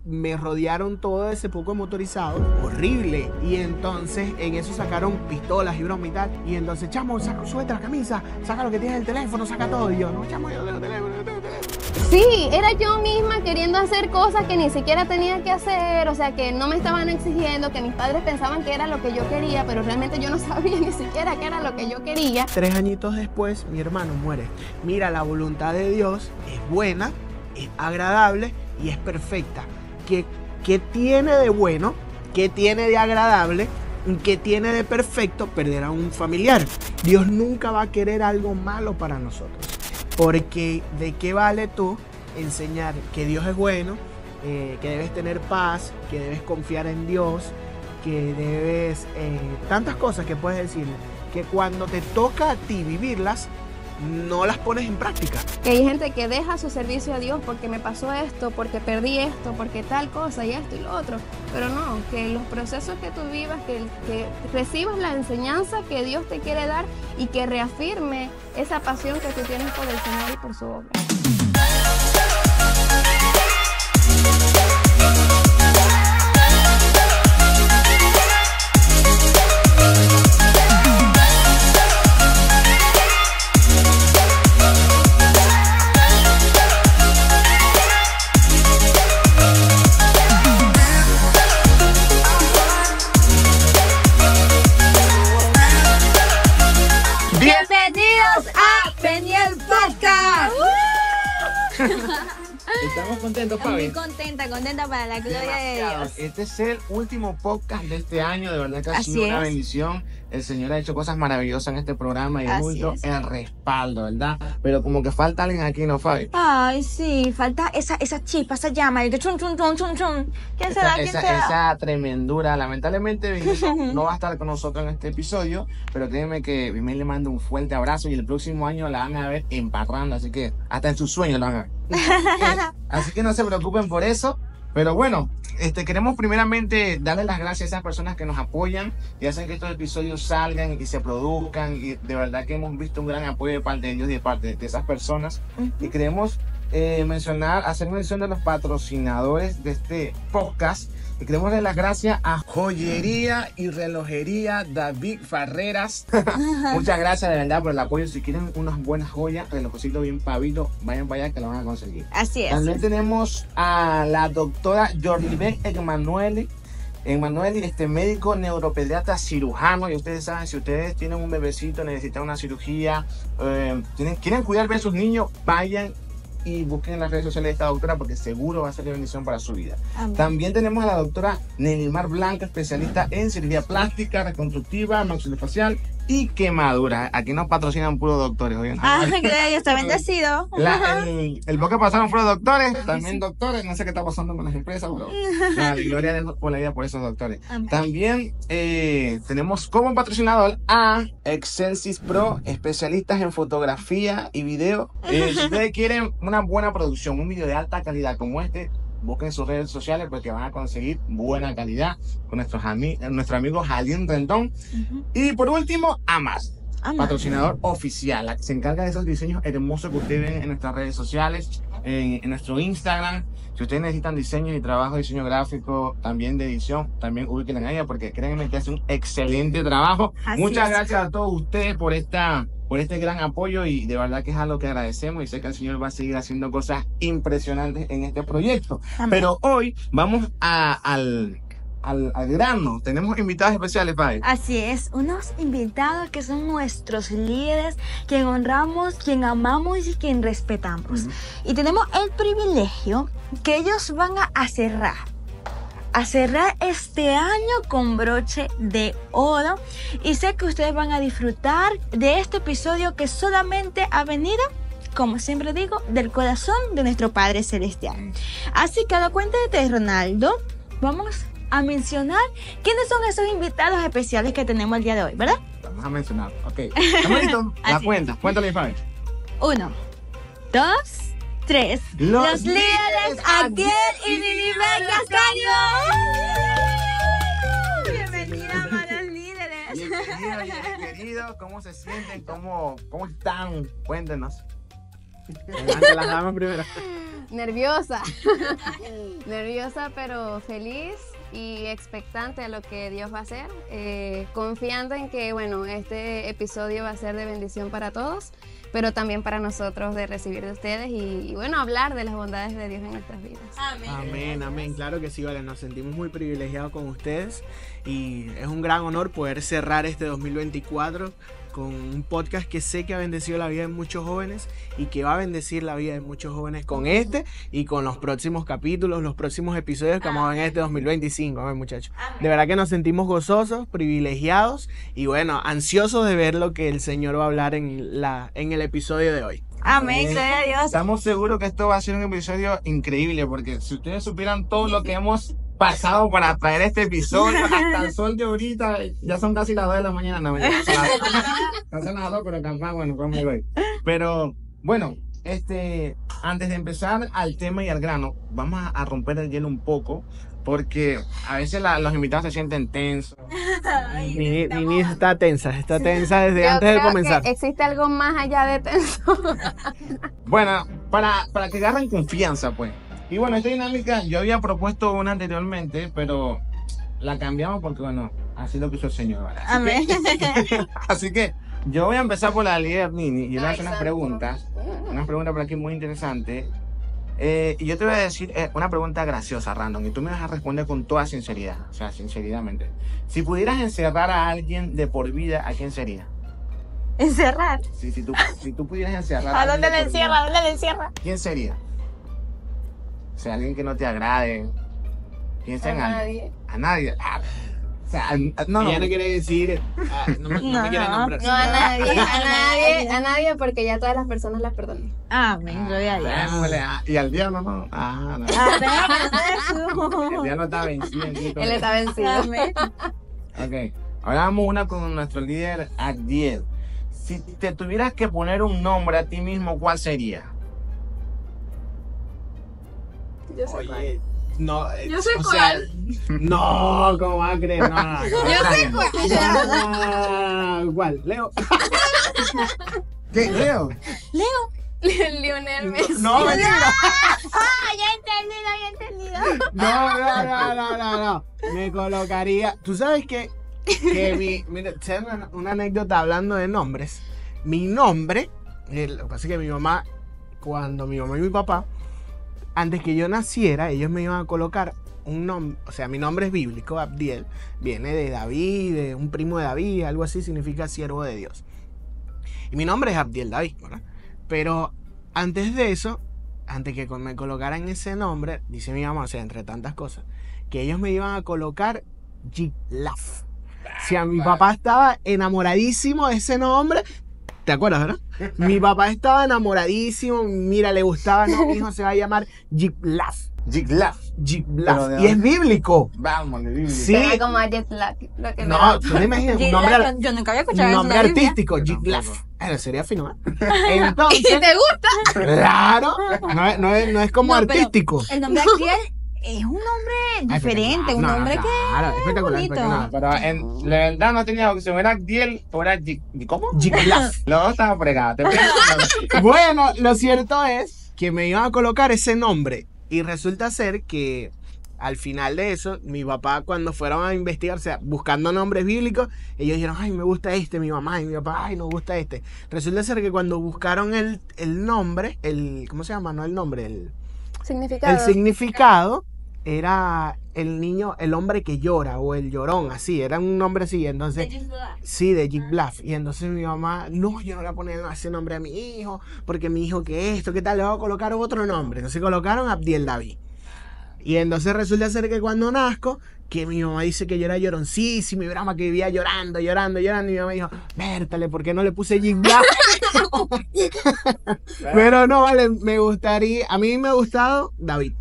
me rodearon todo ese poco motorizado, horrible. Y entonces en eso sacaron pistolas y broma y tal. Y entonces, chamo, suelta la camisa, saca lo que tienes el teléfono, saca todo. Y yo, no, chamo, yo tengo teléfono, yo tengo teléfono. Sí, era yo misma queriendo hacer cosas que ni siquiera tenía que hacer, o sea, que no me estaban exigiendo, que mis padres pensaban que era lo que yo quería, pero realmente yo no sabía ni siquiera qué era lo que yo quería. 3 añitos después, mi hermano muere. Mira, la voluntad de Dios es buena, es agradable y es perfecta. ¿Qué tiene de bueno? ¿Qué tiene de agradable? ¿Qué tiene de perfecto perder a un familiar? Dios nunca va a querer algo malo para nosotros. Porque ¿de qué vale tú enseñar que Dios es bueno, que debes tener paz, que debes confiar en Dios, que debes... tantas cosas que puedes decir, que cuando te toca a ti vivirlas, no las pones en práctica? Que hay gente que deja su servicio a Dios porque me pasó esto, porque perdí esto, porque tal cosa y esto y lo otro. Pero no, que los procesos que tú vivas, que recibas la enseñanza que Dios te quiere dar y que reafirme esa pasión que tú tienes por el Señor y por su obra. Bienvenidos a Peniel Podcast. ¿Estamos contentos, Fabi? Muy contenta para la gloria de Dios. Este es el último podcast de este año, de verdad que ha Así sido una es. bendición. El Señor ha hecho cosas maravillosas en este programa y Así mucho es. el respaldo, ¿verdad? Pero como que falta alguien aquí, ¿no, Fabi? Ay, sí, falta esa chispa, esa llama, el que chun, chun, chun, chun, chun. ¿Quién será? ¿Quién será? Esa tremendura. Lamentablemente, Vimel no va a estar con nosotros en este episodio, pero créeme que Vimel le manda un fuerte abrazo y el próximo año la van a ver emparrando, así que hasta en sus sueños la van a ver. Así que no se preocupen por eso. Pero bueno, queremos primeramente darle las gracias a esas personas que nos apoyan y hacen que estos episodios salgan y se produzcan. Y de verdad que hemos visto un gran apoyo de parte de Dios y de parte de esas personas. Y queremos hacer mención de los patrocinadores de este podcast. Y queremos dar las gracias a Joyería y Relojería David Farreras. Muchas gracias de verdad por el apoyo. Si quieren unas buenas joyas, relojcito bien pavito, vayan para allá que lo van a conseguir. Así es. También tenemos a la doctora Jorlibet Emanueli, médico neuropediatra cirujano. Y ustedes saben, si ustedes tienen un bebecito, necesitan una cirugía, quieren cuidar bien a sus niños, vayan y busquen en las redes sociales de esta doctora porque seguro va a ser de bendición para su vida. Amén. También tenemos a la doctora Nelimar Blanca, especialista en cirugía plástica, reconstructiva, maxilofacial y quemadura. Aquí nos patrocinan puros doctores. Oigan. Dios está bendecido. El podcast pasaron fueron doctores, también doctores. No sé qué está pasando con las empresas, pero la gloria de Dios por la vida por esos doctores. Amén. También tenemos como patrocinador a Excelsis Pro, especialistas en fotografía y video. Si ustedes quieren una buena producción, un video de alta calidad como este, busquen sus redes sociales porque van a conseguir buena calidad con nuestro amigo Jalín Rendón. Y por último, Amas, patrocinador oficial, la que se encarga de esos diseños hermosos que ustedes ven en nuestras redes sociales, en nuestro Instagram. Si ustedes necesitan diseños y trabajo de diseño gráfico, también de edición, también ubíquenla en ella porque créanme que hace un excelente trabajo. Así Muchas es. gracias a todos ustedes por este gran apoyo y de verdad que es algo que agradecemos y sé que el Señor va a seguir haciendo cosas impresionantes en este proyecto. Amén. Pero hoy vamos al grano. Tenemos invitados especiales, Pai. Así es, unos invitados que son nuestros líderes, quien honramos, quien amamos y quien respetamos. Y tenemos el privilegio que ellos van a cerrar este año con broche de oro. Y sé que ustedes van a disfrutar de este episodio que solamente ha venido, como siempre digo, del corazón de nuestro Padre Celestial. Así que a la cuenta de Ronaldo, vamos a mencionar quiénes son esos invitados especiales que tenemos el día de hoy, ¿verdad? Vamos a mencionar. Ok. ¿Estamos listos? La Así cuenta. Cuéntale, Pai. 1, 2, 3. Los líderes Adiel y Ninivel Cascaño. Bienvenidos a los líderes. Bienvenidos. ¿Cómo se sienten? ¿Cómo están? Cuéntenos. Adelante, las damas primero. Nerviosa. Nerviosa, pero feliz y expectante a lo que Dios va a hacer. Confiando en que, bueno, este episodio va a ser de bendición para todos, pero también para nosotros de recibir de ustedes y bueno, hablar de las bondades de Dios en nuestras vidas. Amén, amén. Claro que sí, vale. Nos sentimos muy privilegiados con ustedes y es un gran honor poder cerrar este 2024 con un podcast que sé que ha bendecido la vida de muchos jóvenes y que va a bendecir la vida de muchos jóvenes con este y con los próximos capítulos, los próximos episodios que vamos a ver en este 2025. Amén, muchachos. De verdad que nos sentimos gozosos, privilegiados y bueno, ansiosos de ver lo que el Señor va a hablar en el episodio de hoy. Amén, gloria a Dios. Estamos seguros que esto va a ser un episodio increíble, porque si ustedes supieran todo lo que hemos pasado para traer este episodio, hasta el sol de ahorita, ya son casi las 2 de la mañana, no son las 2, pero capaz, bueno, vamos a ir. Pero, bueno, antes de empezar al tema y al grano, vamos a romper el hielo un poco, porque a veces los invitados se sienten tensos. Nini está tensa desde Yo antes de creo comenzar. que existe algo más allá de tenso. Bueno, para que agarren confianza, pues. Y bueno, esta dinámica yo había propuesto una anteriormente, pero la cambiamos porque, bueno, así lo quiso el Señor, ¿vale? Amén. Así que yo voy a empezar por la líder Nini y yo le voy a hacer unas Ay, preguntas por aquí muy interesantes. Y yo te voy a decir una pregunta graciosa, random, y tú me vas a responder con toda sinceridad, o sea, sinceridamente. Si pudieras encerrar a alguien de por vida, ¿a quién sería? Encerrar. Si tú pudieras encerrar ¿A alguien dónde de le por vida, encierra? ¿A dónde le encierra? ¿quién sería? O sea, alguien que no te agrade. Piensa en alguien. A nadie. O sea, no. Ella no quiere decir, no me quiere nombrar. No, a nadie, porque ya todas las personas las perdoné. Amén, gloria a Dios. Démosle, y al diablo no. No. Amén, El diablo está vencido. Él está vencido. Amén. Ok. Ahora vamos una con nuestro líder, Abdiel. Si te tuvieras que poner un nombre a ti mismo, ¿cuál sería? Yo sé Oye, no. Yo sé o sea, no, ¿cómo vas a creer? No. Yo sé cuál. ¿Cuál? Leo. ¿Qué, Leo? Lionel Messi. No, mentira. Ya he entendido. No. Me colocaría. Tú sabes que mira, una anécdota hablando de nombres. Mi nombre, lo que pasa es que cuando mi mamá y mi papá, antes que yo naciera, ellos me iban a colocar un nombre, o sea, mi nombre es bíblico, Abdiel, viene de David, de un primo de David, algo así, significa siervo de Dios. Y mi nombre es Abdiel David, ¿verdad? Pero antes de eso, antes que me colocaran ese nombre, dice mi mamá, o sea, entre tantas cosas, que ellos me iban a colocar Jiglaf. O sea, mi papá estaba enamoradísimo de ese nombre. ¿Te acuerdas, verdad? Mi papá estaba enamoradísimo. Mira, le gustaba, no, mi hijo se va a llamar Jiglaf. Jiglaf. Jiglaf. Y es bíblico. Vamos, de Biblia. Sí. Será como a Jet Lag, lo que No, tú te imaginas un nombre, Yo nunca había escuchado eso. nombre en la Biblia. artístico, Jiglaf. Sería fino, ¿eh? Entonces, ¿Y si te gusta? claro, no es como No, pero artístico. El nombre de Abdiel es un nombre diferente, un nombre Claro, espectacular, bonito. espectacular. Pero la verdad no tenía opción. ¿Era Abdiel o era ¿cómo? Jiglaf. Los dos estaban fregados. Bueno, lo cierto es que me iban a colocar ese nombre y resulta ser que al final de eso, mi papá cuando fueron a investigar, o sea, buscando nombres bíblicos, ellos dijeron, ay, me gusta este, mi mamá y mi papá, ay, nos gusta este. Resulta ser que cuando buscaron el nombre, ¿cómo se llama? No el nombre, el significado era el niño, el hombre que llora o el llorón, así, era un nombre así, entonces... Sí, de Jiglaf. Y entonces mi mamá, no, yo no le voy a poner ese nombre a mi hijo, porque mi hijo que esto, ¿qué tal? Le voy a colocar otro nombre. Entonces colocaron Abdiel David. Y entonces resulta ser que cuando nazco, que mi mamá dice que yo era lloroncísimo y brama, que vivía llorando. Y mi mamá dijo, Vértale, ¿por qué no le puse Jiglaf? Pero no, vale, me gustaría, a mí me ha gustado David.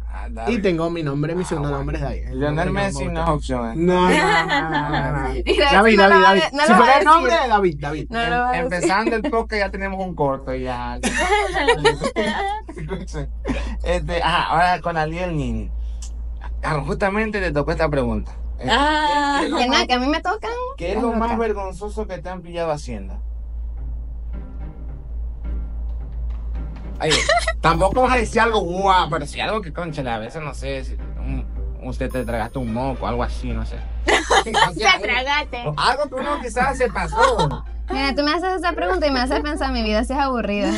Y tengo mi nombre, mi segundo nombre es David. Lionel Messi no es opción. No. Mira, David. no lo va a Si fuera el decir. nombre de David. No lo va a decir. Empezando el podcast ya tenemos un corto ya. Ahora con Aliel Nini. Justamente te tocó esta pregunta. Que nada, que a mí me tocan. ¿Qué es lo más vergonzoso que te han pillado haciendo? Oye, tampoco vas a decir algo guau, pero si algo que, cónchale, a veces no sé, si usted te tragaste un moco, algo así, no sé. Te tragaste. Algo que uno quizás se pasó. Mira, tú me haces esa pregunta y me haces pensar, mi vida si es aburrida.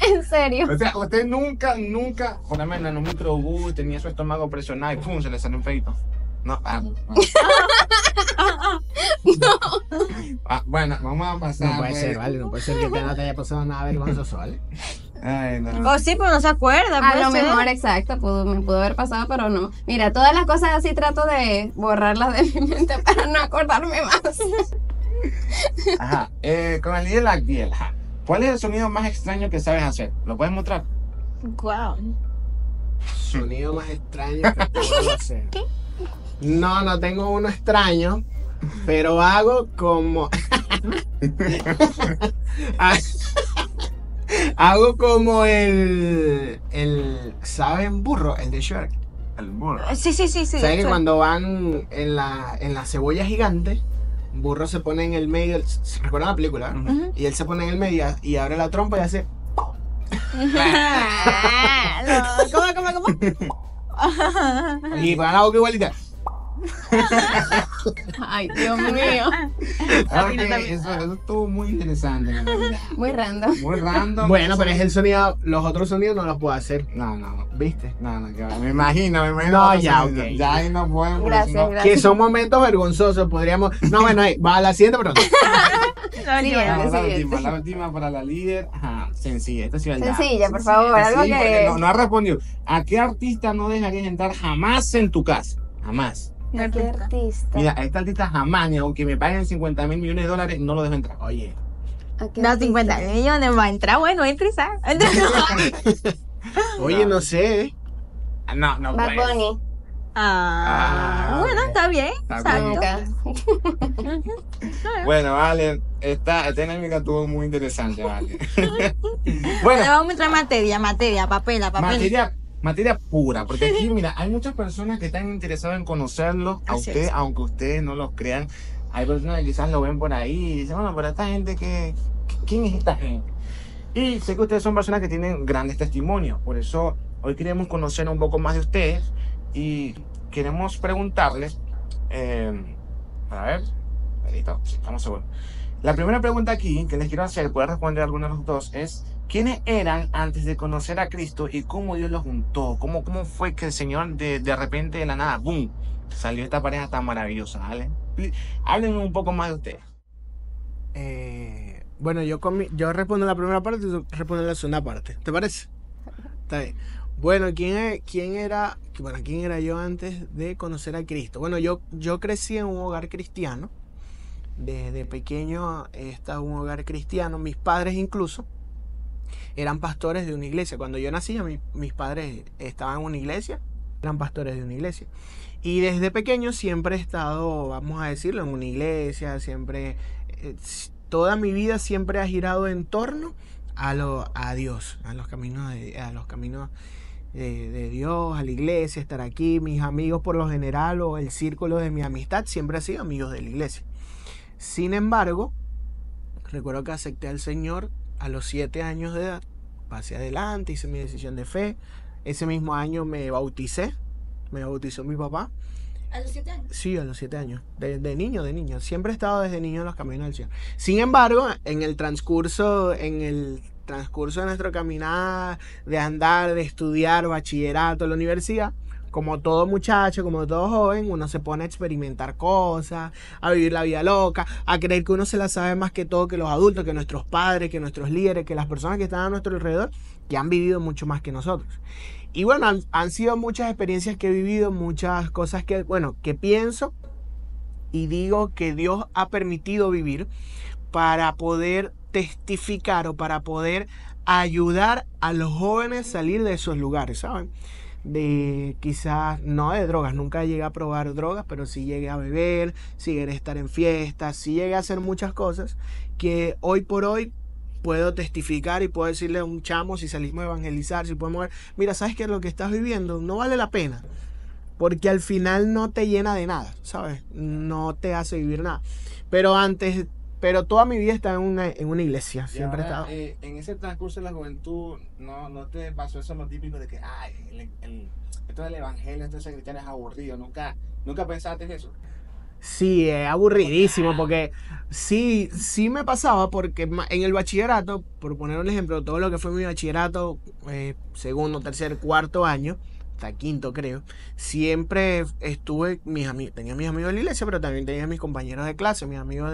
En serio. O sea, usted nunca, por lo menos en un microbús tenía su estómago presionado y pum, se le salió un pedito. No, bueno, vamos a pasar. No puede pues. ser, ¿vale? No puede ser que no te haya pasado nada vergonzoso, ¿vale? Ay, no. O sí, pero no se acuerda. A puede lo ser. mejor, exacto, me pudo haber pasado, pero no. Mira, todas las cosas así trato de borrarlas de mi mente para no acordarme más. Ajá, con el líder Lactiel, ajá. ¿Cuál es el sonido más extraño que sabes hacer? ¿Lo puedes mostrar? Guau. Sonido más extraño que puedo hacer. No tengo uno extraño, pero hago como... hago como ¿saben? Burro, el de Shrek. El burro. Sí. ¿Sabes que cuando van en la cebolla gigante, Burro se pone en el medio? ¿Recuerdan la película? Ujú. Y él se pone en el medio y abre la trompa y hace... ¿Cómo? Y van la boca igualita. Ay, Dios mío. Ok, eso estuvo muy interesante. la verdad. Muy random. Muy random. Bueno, pero es el sonido, los otros sonidos no los puedo hacer, No, ¿viste? que va. Me imagino. No, otros ya, sonidos. ok. Ya ahí no podemos. porque Gracias, si no- gracias. Que son momentos vergonzosos, podríamos... No, bueno, ahí, va a la siguiente pregunta. Siguiente, No, siguiente. la última para la líder. Ajá, sencilla. Esta sí va Sencilla, por favor, algo Sí, que- porque no ha respondido. ¿A qué artista no dejarías entrar jamás en tu casa? Jamás. ¿A qué artista? Mira, a esta artista jamás, ni aunque me paguen 50.000 millones de dólares, no lo dejo entrar. Oye, ¿A qué No, artista? 50 millones va a entrar, bueno, entra y sale. oye, no sé. No, Bad pues. Bunny. Bueno, está bien. Está bien. Exacto. Nunca. Bueno, vale, esta dinámica estuvo muy interesante, vale. Ahora Bueno, vamos a entrar materia, papel. materia pura, porque aquí, mira, hay muchas personas que están interesadas en conocerlo a Así usted, es. aunque ustedes no los crean. Hay personas que quizás lo ven por ahí y dicen, bueno, pero esta gente, ¿quién es esta gente? Y sé que ustedes son personas que tienen grandes testimonios, por eso hoy queremos conocer un poco más de ustedes y queremos preguntarles, a ver, listo, estamos seguros. La primera pregunta aquí que les quiero hacer, puede responder alguno de los dos, es ¿quiénes eran antes de conocer a Cristo y cómo Dios los juntó? ¿Cómo fue que el Señor de repente de la nada, boom, salió esta pareja tan maravillosa? ¿Vale? Háblenme un poco más de ustedes. Bueno, yo respondo la primera parte y tú respondes la segunda parte. ¿Te parece? Está bien. Bueno, ¿quién era yo antes de conocer a Cristo? Bueno, yo crecí en un hogar cristiano. Desde pequeño he estado en un hogar cristiano. Mis padres incluso eran pastores de una iglesia. Cuando yo nací, mis padres estaban en una iglesia. Eran pastores de una iglesia. Y desde pequeño siempre he estado, vamos a decirlo, en una iglesia. Siempre, toda mi vida siempre ha girado en torno a Dios, a los caminos de Dios, a la iglesia, estar aquí. Mis amigos por lo general o el círculo de mi amistad siempre han sido amigos de la iglesia. Sin embargo, recuerdo que acepté al Señor a los 7 años de edad. Pasé adelante, hice mi decisión de fe. Ese mismo año me bautizó mi papá. ¿A los 7 años? Sí, a los 7 años. De niño. Siempre he estado desde niño en los caminos del Señor. Sin embargo, en el transcurso de nuestro caminar, de andar, de estudiar, bachillerato, la universidad, como todo muchacho, como todo joven, uno se pone a experimentar cosas, a vivir la vida loca, a creer que uno se la sabe más que todo que los adultos, que nuestros padres, que nuestros líderes, que las personas que están a nuestro alrededor, que han vivido mucho más que nosotros. Y bueno, han sido muchas experiencias que he vivido, muchas cosas que pienso y digo que Dios ha permitido vivir para poder testificar o para poder ayudar a los jóvenes a salir de esos lugares, ¿saben? De quizás no de drogas, nunca llegué a probar drogas, pero sí llegué a beber, sí llegué a estar en fiestas, sí llegué a hacer muchas cosas que hoy por hoy puedo testificar y puedo decirle a un chamo, si salimos a evangelizar, si podemos ver, mira, ¿sabes que lo que estás viviendo no vale la pena? Porque al final no te llena de nada, ¿sabes? No te hace vivir nada. Pero antes pero toda mi vida he estado en una iglesia, Y siempre he ahora, estado. en ese transcurso de la juventud, ¿no te pasó eso lo típico de que, ay, esto del evangelio, esto de ser cristiano es aburrido? ¿Nunca pensaste eso? Sí, es aburridísimo porque sí me pasaba porque en el bachillerato, por poner un ejemplo, todo lo que fue mi bachillerato, segundo, tercer, cuarto año, hasta quinto creo, siempre estuve, tenía mis amigos de la iglesia, pero también tenía mis compañeros de clase, mis amigos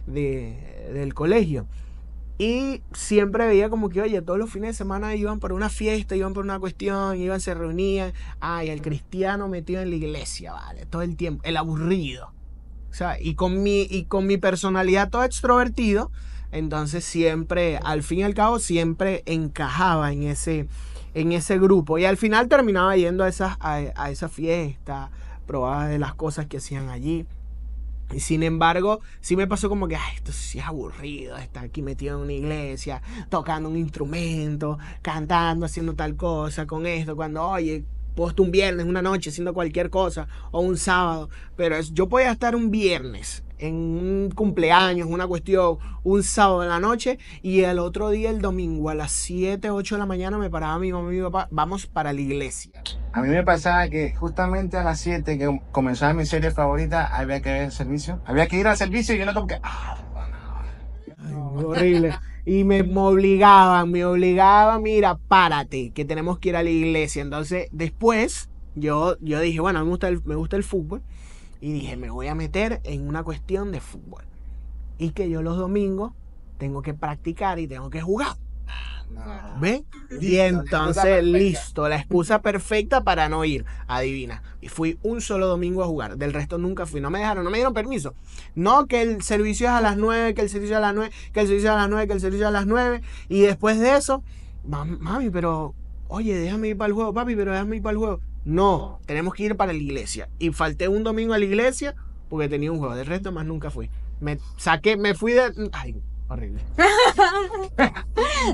del colegio. Y siempre veía como que, oye, todos los fines de semana iban por una fiesta, iban por una cuestión, iban, se reunían. Ay, el cristiano metido en la iglesia, vale, todo el tiempo, el aburrido. O sea, y con mi personalidad todo extrovertido, entonces siempre, al fin y al cabo, siempre encajaba en ese grupo. Y al final terminaba yendo a esa fiesta, probaba de las cosas que hacían allí. Y sin embargo, sí me pasó como que, ay, esto sí es aburrido, estar aquí metido en una iglesia, tocando un instrumento, cantando, haciendo tal cosa, con esto, cuando, oye, puedo estar un viernes, una noche, haciendo cualquier cosa, o un sábado, pero yo podía estar un viernes en un cumpleaños, una cuestión, un sábado en la noche, y el otro día, el domingo, a las 7, 8 de la mañana, me paraba mi mamá y mi papá, vamos para la iglesia. A mí me pasaba que justamente a las 7 que comenzaba mi serie favorita, había que ver el servicio. Había que ir al servicio y yo no como que, Ay, muy horrible. Y me obligaban, mira, párate, que tenemos que ir a la iglesia. Entonces, después, yo dije, bueno, me gusta el fútbol. Y dije, me voy a meter en una cuestión de fútbol. Y que yo los domingos tengo que practicar y tengo que jugar. ¿Ves? Y entonces, listo, la excusa perfecta para no ir. Adivina. Y fui un solo domingo a jugar. Del resto nunca fui. No me dieron permiso. No, que el servicio es a las 9, que el servicio es a las 9, que el servicio es a las 9, que el servicio es a las 9. Y después de eso, mami, pero, oye, déjame ir para el juego, papi, pero déjame ir para el juego. No, tenemos que ir para la iglesia. Y falté un domingo a la iglesia porque tenía un juego. Del resto más nunca fui. Me fui de... Ay, horrible.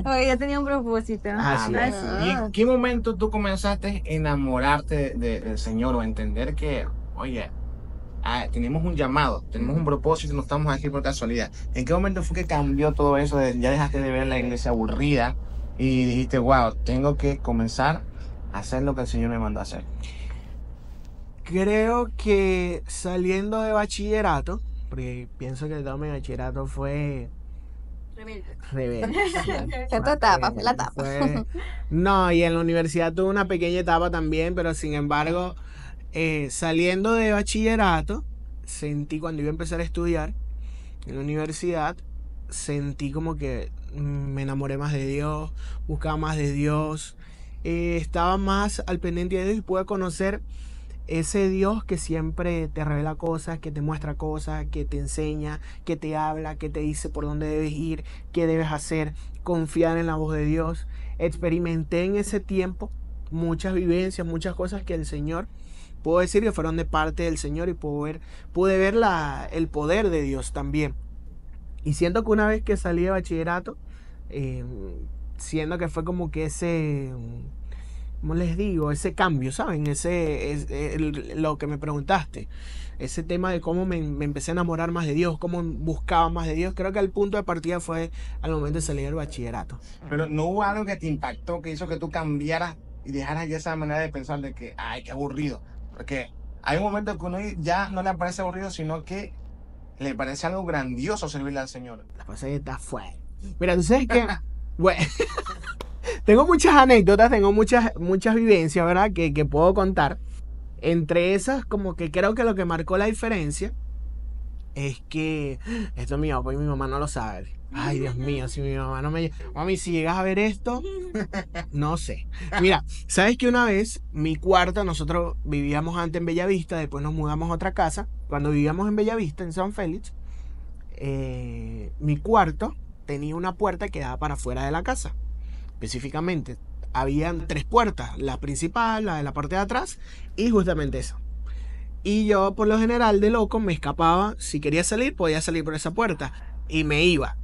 Oye, yo tenía un propósito. Así es. ¿Y en qué momento tú comenzaste a enamorarte del Señor o a entender que, oye, tenemos un llamado, tenemos un propósito, no estamos aquí por casualidad? ¿En qué momento fue que cambió todo eso? Ya dejaste de ver la iglesia aburrida y dijiste, wow, tengo que comenzar a hacer lo que el Señor me mandó a hacer. Creo que saliendo de bachillerato, porque pienso que todo mi bachillerato fue rebelde. Fue tu etapa, fue la etapa. No, y en la universidad tuve una pequeña etapa también, pero sin embargo, saliendo de bachillerato, sentí cuando iba a empezar a estudiar en la universidad, sentí como que me enamoré más de Dios, buscaba más de Dios, estaba más al pendiente de Dios y pude conocer ese Dios que siempre te revela cosas, que te muestra cosas, que te enseña, que te habla, que te dice por dónde debes ir, qué debes hacer, confiar en la voz de Dios. Experimenté en ese tiempo muchas vivencias, muchas cosas que el Señor, puedo decir que fueron de parte del Señor, y pude ver el poder de Dios también. Y siento que una vez que salí de bachillerato, siento que fue como que ¿cómo les digo? Ese cambio, ¿saben? Lo que me preguntaste. Ese tema de cómo me empecé a enamorar más de Dios, cómo buscaba más de Dios. Creo que el punto de partida fue al momento de salir del bachillerato. Pero no hubo algo que te impactó, que hizo que tú cambiaras y dejaras ya esa manera de pensar de que, ay, qué aburrido. Porque hay un momento que uno ya no le parece aburrido, sino que le parece algo grandioso servirle al Señor. La cosa está fuerte. Mira, tú sabes que... Bueno, tengo muchas anécdotas, tengo muchas vivencias, ¿verdad? Que puedo contar. Entre esas, como que creo que lo que marcó la diferencia es que esto mi papá y mi mamá no lo saben. Ay, Dios mío, si mi mamá no me... Mami, si llegas a ver esto, no sé. Mira, ¿sabes que una vez mi cuarto, nosotros vivíamos antes en Bellavista, después nos mudamos a otra casa? Cuando vivíamos en Bellavista, en San Félix, mi cuarto tenía una puerta que daba para afuera de la casa. Específicamente, habían 3 puertas, la principal, la de la parte de atrás y justamente esa. Y yo, por lo general, de loco, me escapaba. Si quería salir, podía salir por esa puerta y me iba.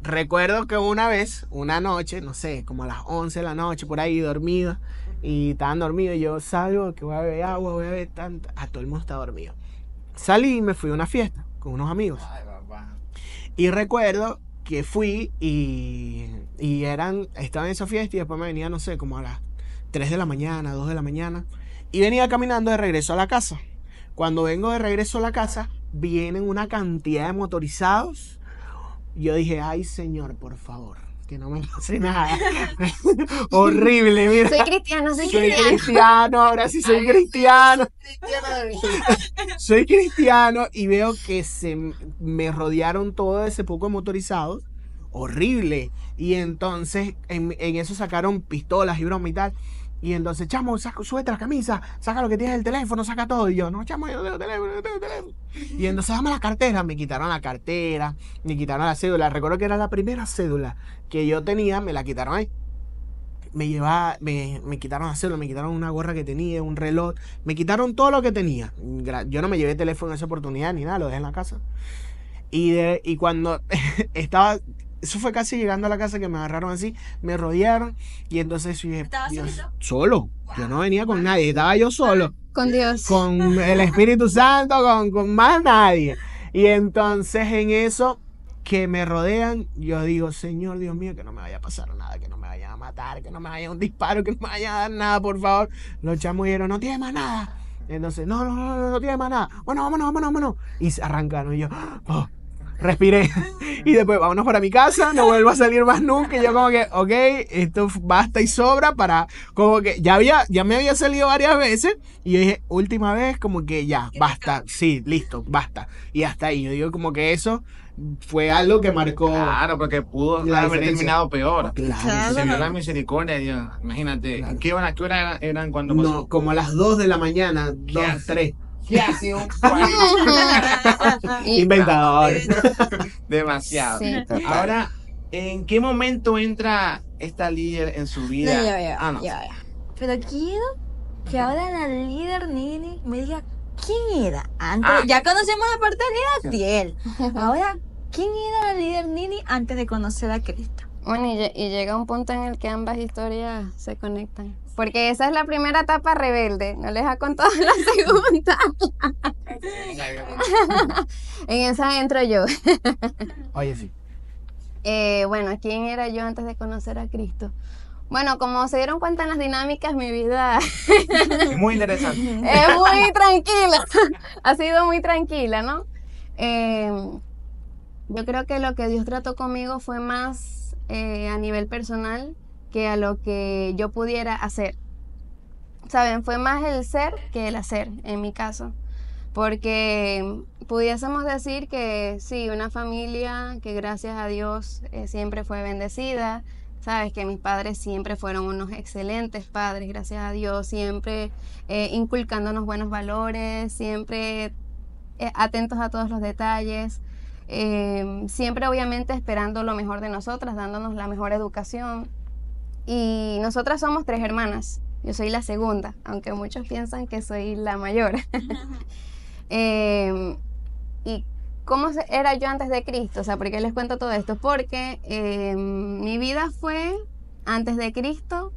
Recuerdo que una vez, una noche, no sé, como a las 11 de la noche, por ahí dormido, y estaban dormidos, yo salgo, que voy a beber agua, voy a beber tanta... todo el mundo está dormido. Salí y me fui a una fiesta con unos amigos. Ay, papá. Y recuerdo que fui y estaba en esa fiesta y después me venía, no sé, como a las 3 de la mañana, 2 de la mañana. Y venía caminando de regreso a la casa. Cuando vengo de regreso a la casa, vienen una cantidad de motorizados. Yo dije, ay señor, por favor, que no me pase nada. Horrible, mira. Soy cristiano, soy Soy cristiano. cristiano, ahora sí soy cristiano. Soy cristiano y veo que me rodearon todo ese poco de motorizados. Horrible. Y entonces en eso sacaron pistolas y broma y tal. Y entonces, chamo, súbete la camisa, saca lo que tienes del teléfono, saca todo. Y yo, no, chamo, yo no tengo teléfono, no tengo teléfono. Y entonces, dame la cartera. Me quitaron la cartera, me quitaron la cédula. Recuerdo que era la primera cédula que yo tenía, me la quitaron ahí. Me quitaron la cédula, me quitaron una gorra que tenía, un reloj, me quitaron todo lo que tenía. Yo no me llevé teléfono en esa oportunidad ni nada, lo dejé en la casa. Y cuando estaba, eso fue casi llegando a la casa que me agarraron así, me rodearon y entonces yo dije, ¿Estabas Dios, solito? solo. Yo no venía con nadie, estaba yo solo, Con Dios. con el Espíritu Santo, con más nadie. Y entonces en eso que me rodean, yo digo, Señor Dios mío, que no me vaya a pasar nada, que no me vayan a matar, que no me vaya un disparo, que no me vayan a dar nada, por favor. Los chamos dijeron, no tiene más nada. Entonces, no tiene más nada. Bueno, vámonos. Y se arrancaron y yo, oh, respiré. Y después, vámonos para mi casa, no vuelvo a salir más nunca. Y yo como que, ok, esto basta y sobra para, como que ya me había salido varias veces. Y yo dije, última vez, como que ya, basta. Sí, listo, basta. Y hasta ahí, yo digo como que eso fue algo que marcó Claro, porque pudo la haber diferencia. terminado peor. Claro. Se vio la misericordia de Dios. Imagínate, Claro. ¿qué hora eran cuando pasó? No, como a las 2 de la mañana, 2, hace? 3. ¿Qué hace un Y- Inventador. Demasiado. Sí. Ahora, ¿en qué momento entra esta líder en su vida? No, ya. No. Pero quiero que ahora la líder Nini me diga quién era antes. Ah. Ya conocemos la parte de Abdiel. Ahora, ¿quién era la líder Nini antes de conocer a Cristo? Bueno, y llega un punto en el que ambas historias se conectan. Porque esa es la primera etapa rebelde. No les ha contado la segunda. En esa entro yo. Oye, sí. Bueno, ¿quién era yo antes de conocer a Cristo? Bueno, como se dieron cuenta en las dinámicas, mi vida Muy interesante. es muy tranquila. Ha sido muy tranquila, ¿no? Yo creo que lo que Dios trató conmigo fue más a nivel personal que a lo que yo pudiera hacer. ¿Saben? Fue más el ser que el hacer, en mi caso. Porque pudiésemos decir que sí, una familia que gracias a Dios siempre fue bendecida. Sabes que mis padres siempre fueron unos excelentes padres, gracias a Dios, siempre inculcándonos buenos valores, siempre atentos a todos los detalles, siempre obviamente esperando lo mejor de nosotras, dándonos la mejor educación. Y nosotras somos 3 hermanas, yo soy la segunda, aunque muchos piensan que soy la mayor. Y ¿cómo era yo antes de Cristo? O sea, ¿por qué les cuento todo esto? Porque mi vida fue antes de Cristo,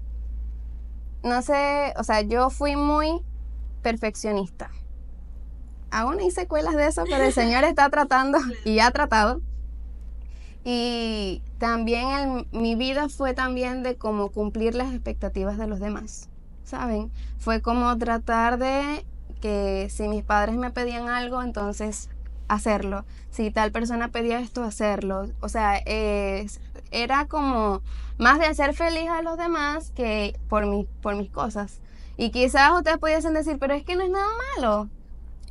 no sé, o sea, yo fui muy perfeccionista. Aún hay secuelas de eso, pero el Señor está tratando y ha tratado. Y también mi vida fue también de como cumplir las expectativas de los demás, ¿saben? Fue como tratar de que si mis padres me pedían algo, entonces hacerlo. Si tal persona pedía esto, hacerlo. O sea, era como más de hacer feliz a los demás que por mis cosas. Y quizás ustedes pudiesen decir, pero es que no es nada malo.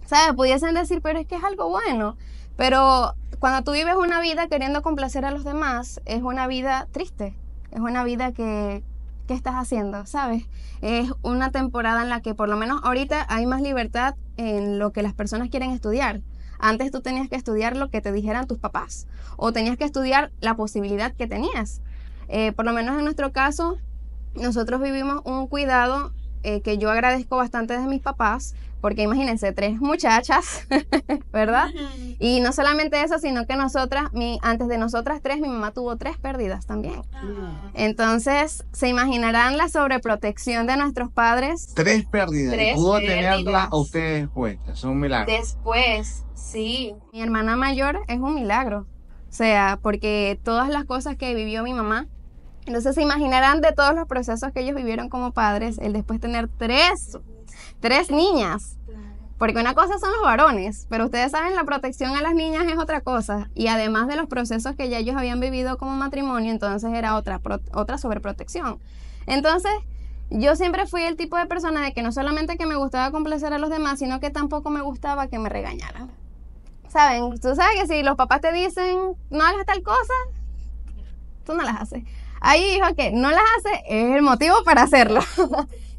¿Sabes? Pudiesen decir, pero es que es algo bueno. Pero cuando tú vives una vida queriendo complacer a los demás, es una vida triste. Es una vida que ¿qué estás haciendo? ¿Sabes? Es una temporada en la que por lo menos ahorita hay más libertad en lo que las personas quieren estudiar. Antes tú tenías que estudiar lo que te dijeran tus papás o tenías que estudiar la posibilidad que tenías. Por lo menos en nuestro caso, nosotros vivimos un cuidado que yo agradezco bastante de mis papás, porque imagínense, 3 muchachas, ¿verdad? Y no solamente eso, sino que antes de nosotras 3, mi mamá tuvo 3 pérdidas también. Entonces, se imaginarán la sobreprotección de nuestros padres. 3 pérdidas. 3 Pudo pérdidas. tenerlas a ustedes puestas. Es un milagro. Después, sí. Mi hermana mayor es un milagro. sea, porque todas las cosas que vivió mi mamá, entonces se imaginarán de todos los procesos que ellos vivieron como padres, el después tener tres niñas. Porque una cosa son los varones, pero ustedes saben, la protección a las niñas es otra cosa. Y además de los procesos que ya ellos habían vivido como matrimonio, entonces era otra sobreprotección. Entonces, yo siempre fui el tipo de persona de que no solamente que me gustaba complacer a los demás, sino que tampoco me gustaba que me regañaran. ¿Saben? Tú sabes que si los papás te dicen, no hagas tal cosa, tú no las haces. Ahí dijo que no las hace, es el motivo para hacerlo.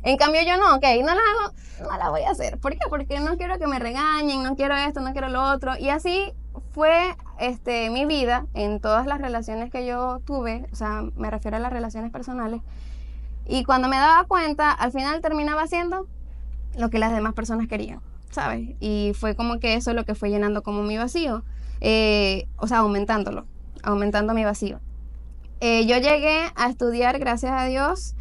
En cambio yo no, ok, no las hago, no las voy a hacer. ¿Por qué? Porque no quiero que me regañen, no quiero esto, no quiero lo otro. Y así fue mi vida en todas las relaciones que yo tuve, o sea, me refiero a las relaciones personales. Y cuando me daba cuenta, al final terminaba haciendo lo que las demás personas querían, ¿sabes? Y fue como que eso lo que fue llenando como mi vacío, o sea, aumentando mi vacío. Yo llegué a estudiar, gracias a Dios,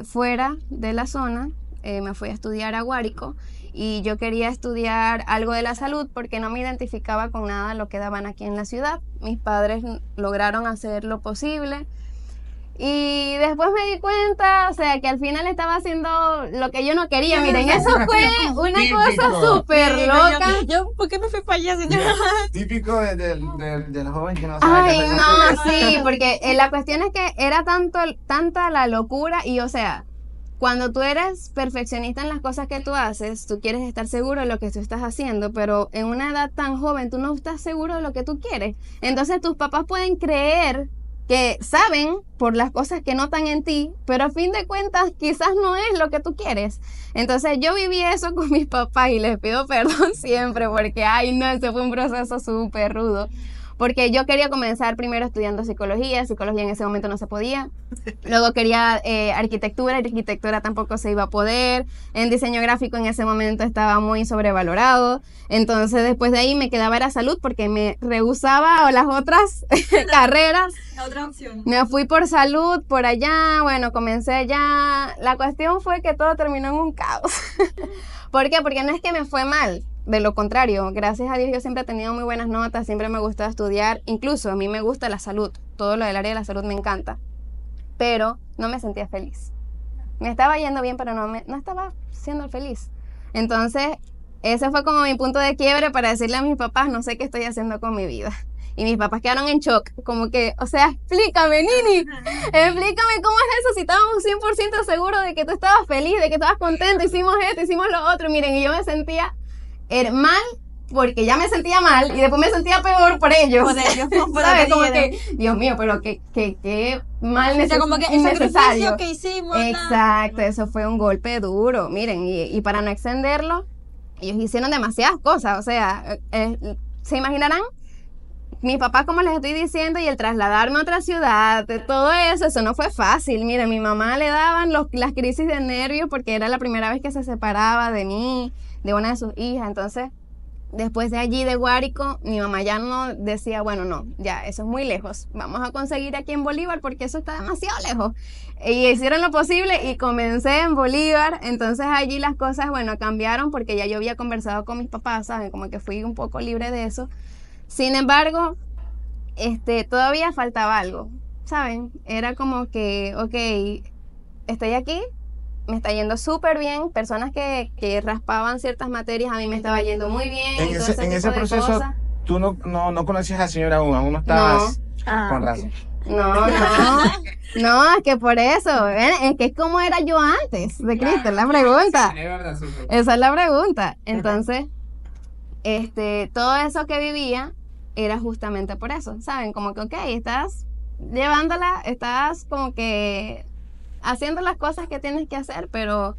fuera de la zona. Me fui a estudiar a Guárico y yo quería estudiar algo de la salud porque no me identificaba con nada de lo que daban aquí en la ciudad. Mis padres lograron hacer lo posible y después me di cuenta, o sea, que al final estaba haciendo lo que yo no quería. Miren, eso fue una cosa súper loca. ¿Por qué me fui para allá, señora? Típico del joven que no sabe Ay, qué hacer. no, sí, porque la cuestión es que era tanta la locura y, o sea, cuando tú eres perfeccionista en las cosas que tú haces, tú quieres estar seguro de lo que tú estás haciendo, pero en una edad tan joven tú no estás seguro de lo que tú quieres. Entonces tus papás pueden creer que saben por las cosas que notan en ti, pero a fin de cuentas quizás no es lo que tú quieres. Entonces yo viví eso con mis papás y les pido perdón siempre porque, ay no, ese fue un proceso súper rudo. Porque yo quería comenzar primero estudiando psicología en ese momento no se podía. Luego quería arquitectura tampoco se iba a poder. En diseño gráfico en ese momento estaba muy sobrevalorado. Entonces después de ahí me quedaba era salud porque me rehusaba a las otras carreras. La otra opción. Me fui por salud, por allá, bueno, comencé allá. La cuestión fue que todo terminó en un caos. ¿Por qué? Porque no es que me fue mal. De lo contrario, gracias a Dios yo siempre he tenido muy buenas notas, siempre me gusta estudiar, incluso a mí me gusta la salud, todo lo del área de la salud me encanta, pero no me sentía feliz. Me estaba yendo bien, pero no estaba siendo feliz. Entonces, ese fue como mi punto de quiebre para decirle a mis papás, no sé qué estoy haciendo con mi vida. Y mis papás quedaron en shock, como que, o sea, explícame, Nini, explícame cómo es eso, si estábamos 100% seguros de que tú estabas feliz, de que estabas contento, hicimos esto, hicimos lo otro, miren, y yo me sentía mal porque ya me sentía mal y después me sentía peor por ellos. Por ellos, por ¿sabes? Como ellos. que, Dios mío, pero qué mal O sea, como que el innecesario. sacrificio que hicimos. Exacto, eso fue un golpe duro. Miren, y para no extenderlo, ellos hicieron demasiadas cosas. O sea, se imaginarán, mis papás, como les estoy diciendo, y el trasladarme a otra ciudad, todo eso no fue fácil. Miren, mi mamá le daban las crisis de nervios porque era la primera vez que se separaba de mí, de una de sus hijas. Entonces, después de allí de Guárico, mi mamá ya no decía, bueno, no, ya, eso es muy lejos. Vamos a conseguir aquí en Bolívar porque eso está demasiado lejos. Y hicieron lo posible y comencé en Bolívar. Entonces allí las cosas, bueno, cambiaron porque ya yo había conversado con mis papás, ¿saben? Como que fui un poco libre de eso. Sin embargo, todavía faltaba algo, ¿saben? Era como que, ok, estoy aquí, me está yendo súper bien. Personas que raspaban ciertas materias, a mí me estaba yendo muy bien. En ese tipo de proceso, cosas. tú no conocías a la señora aún no estabas con razón. No, es que por eso, es que es como era yo antes de Cristo, es la pregunta. Es verdad, sí. Esa es la pregunta. Entonces, todo eso que vivía era justamente por eso, ¿saben? Como que, ok, estás llevándola, estás como que haciendo las cosas que tienes que hacer, pero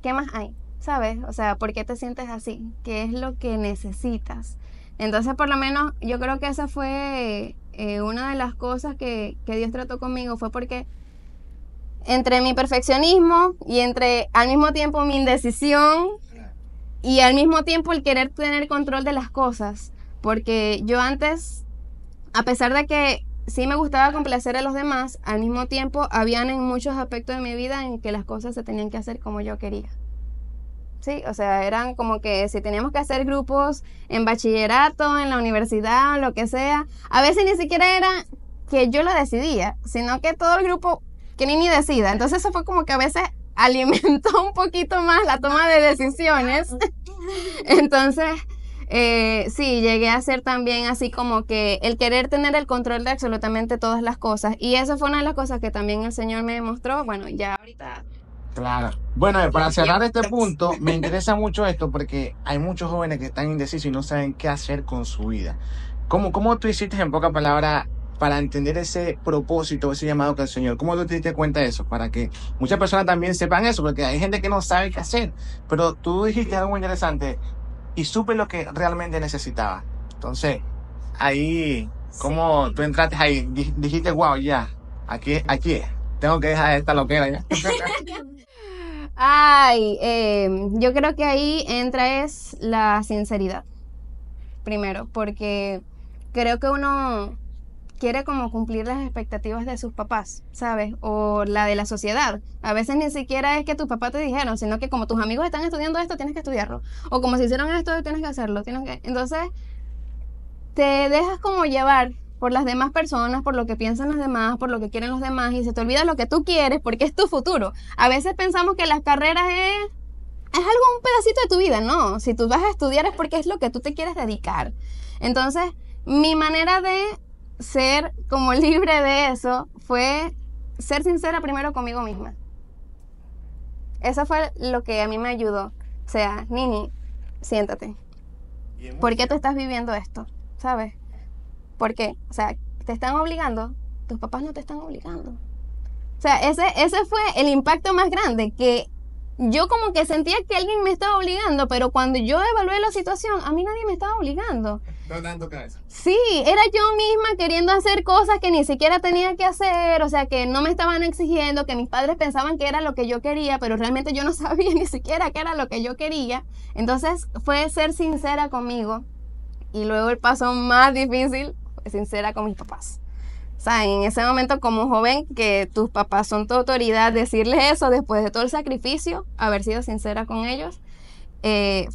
¿qué más hay? ¿Sabes? O sea, ¿por qué te sientes así? ¿Qué es lo que necesitas? Entonces, por lo menos, yo creo que esa fue una de las cosas que Dios trató conmigo, fue porque entre mi perfeccionismo y entre al mismo tiempo mi indecisión y al mismo tiempo el querer tener control de las cosas, porque yo antes, a pesar de que sí me gustaba complacer a los demás, al mismo tiempo habían en muchos aspectos de mi vida en que las cosas se tenían que hacer como yo quería. Sí, o sea, eran como que si teníamos que hacer grupos en bachillerato, en la universidad, lo que sea, a veces ni siquiera era que yo lo decidía, sino que todo el grupo que ni decida. Entonces eso fue como que a veces alimentó un poquito más la toma de decisiones. Entonces, sí, llegué a ser también así como que el querer tener el control de absolutamente todas las cosas. Y eso fue una de las cosas que también el Señor me demostró. Bueno, ya ahorita... Claro. Bueno, para cerrar este punto, me interesa mucho esto porque hay muchos jóvenes que están indecisos y no saben qué hacer con su vida. ¿Cómo tú hiciste en pocas palabras para entender ese propósito, ese llamado que el Señor? ¿Cómo tú te diste cuenta de eso? Para que muchas personas también sepan eso, porque hay gente que no sabe qué hacer. Pero tú dijiste algo muy interesante y supe lo que realmente necesitaba. Entonces, ahí, ¿cómo tú entraste ahí? Dijiste, wow, ya, aquí es. Tengo que dejar esta loquera ya. Ay, yo creo que ahí entra es la sinceridad, primero, porque creo que uno quiere como cumplir las expectativas de sus papás, ¿sabes? O la de la sociedad. A veces ni siquiera es que tus papás te dijeron, sino que como tus amigos están estudiando esto, tienes que estudiarlo. O como si hicieron esto, tienes que hacerlo. Entonces, te dejas como llevar por las demás personas, por lo que piensan los demás, por lo que quieren los demás, y se te olvida lo que tú quieres porque es tu futuro. A veces pensamos que las carreras es algo, un pedacito de tu vida, no. Si tú vas a estudiar es porque es lo que tú te quieres dedicar. Entonces, mi manera de ser como libre de eso fue ser sincera primero conmigo misma. Eso fue lo que a mí me ayudó. O sea, Nini, siéntate. ¿Por qué tú estás viviendo esto? ¿Sabes? ¿Por qué? O sea, te están obligando. Tus papás no te están obligando. O sea, ese fue el impacto más grande, que yo como que sentía que alguien me estaba obligando, pero cuando yo evalué la situación, a mí nadie me estaba obligando. No dando cabeza. Sí, era yo misma queriendo hacer cosas que ni siquiera tenía que hacer, o sea, que no me estaban exigiendo, que mis padres pensaban que era lo que yo quería, pero realmente yo no sabía ni siquiera que era lo que yo quería. Entonces fue ser sincera conmigo, y luego el paso más difícil fue sincera con mis papás. O sea, en ese momento como joven, que tus papás son tu autoridad, decirles eso después de todo el sacrificio, haber sido sincera con ellos,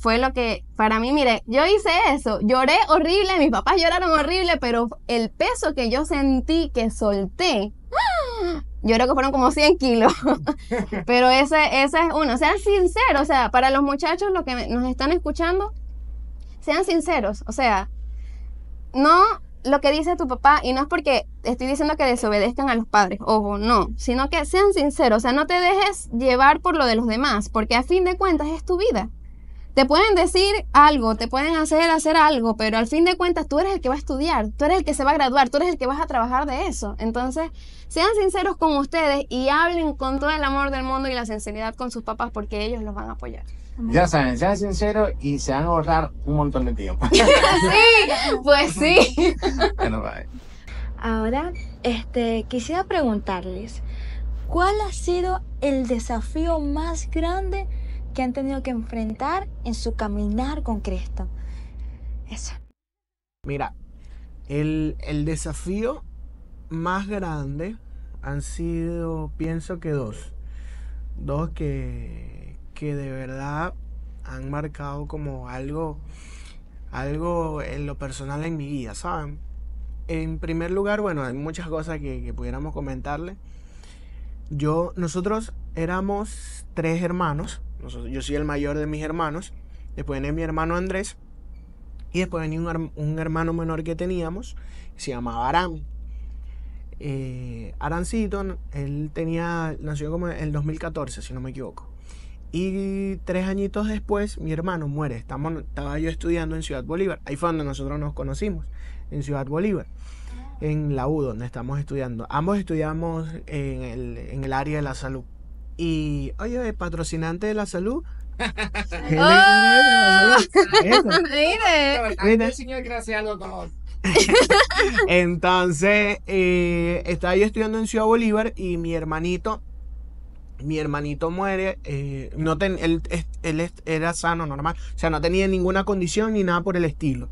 fue lo que, para mí, mire, yo hice eso, lloré horrible, mis papás lloraron horrible, pero el peso que yo sentí, que solté, yo creo que fueron como 100 kilos. Pero ese es uno, sean sinceros, o sea, para los muchachos, los que nos están escuchando, sean sinceros, o sea, no lo que dice tu papá, y no es porque estoy diciendo que desobedezcan a los padres, ojo, no, sino que sean sinceros, o sea, no te dejes llevar por lo de los demás, porque a fin de cuentas es tu vida. Te pueden decir algo, te pueden hacer algo, pero al fin de cuentas tú eres el que va a estudiar, tú eres el que se va a graduar, tú eres el que vas a trabajar de eso. Entonces, sean sinceros con ustedes y hablen con todo el amor del mundo y la sinceridad con sus papás, porque ellos los van a apoyar. Ya saben, sean sinceros y se van a ahorrar un montón de tiempo. Sí, pues sí. Bueno, bye. Ahora, quisiera preguntarles, ¿cuál ha sido el desafío más grande que han tenido que enfrentar en su caminar con Cristo? Eso. Mira, el desafío más grande han sido, pienso que dos que de verdad han marcado como algo en lo personal en mi vida, ¿saben? En primer lugar, bueno, hay muchas cosas que pudiéramos comentarle. Nosotros éramos 3 hermanos. Yo soy el mayor de mis hermanos. Después venía mi hermano Andrés. Y después venía un hermano menor que teníamos. Se llamaba Aram. Arancito, él nació como en el 2014, si no me equivoco. Y 3 añitos después, mi hermano muere. Estaba yo estudiando en Ciudad Bolívar. Ahí fue donde nosotros nos conocimos, en Ciudad Bolívar, en la U, donde estamos estudiando. Ambos estudiamos en el área de la salud. Y, oye, patrocinante de la salud. El señor quiere hacer algo con... Entonces, estaba yo estudiando en Ciudad Bolívar y mi hermanito muere. Él era sano, normal, o sea, no tenía ninguna condición ni nada por el estilo.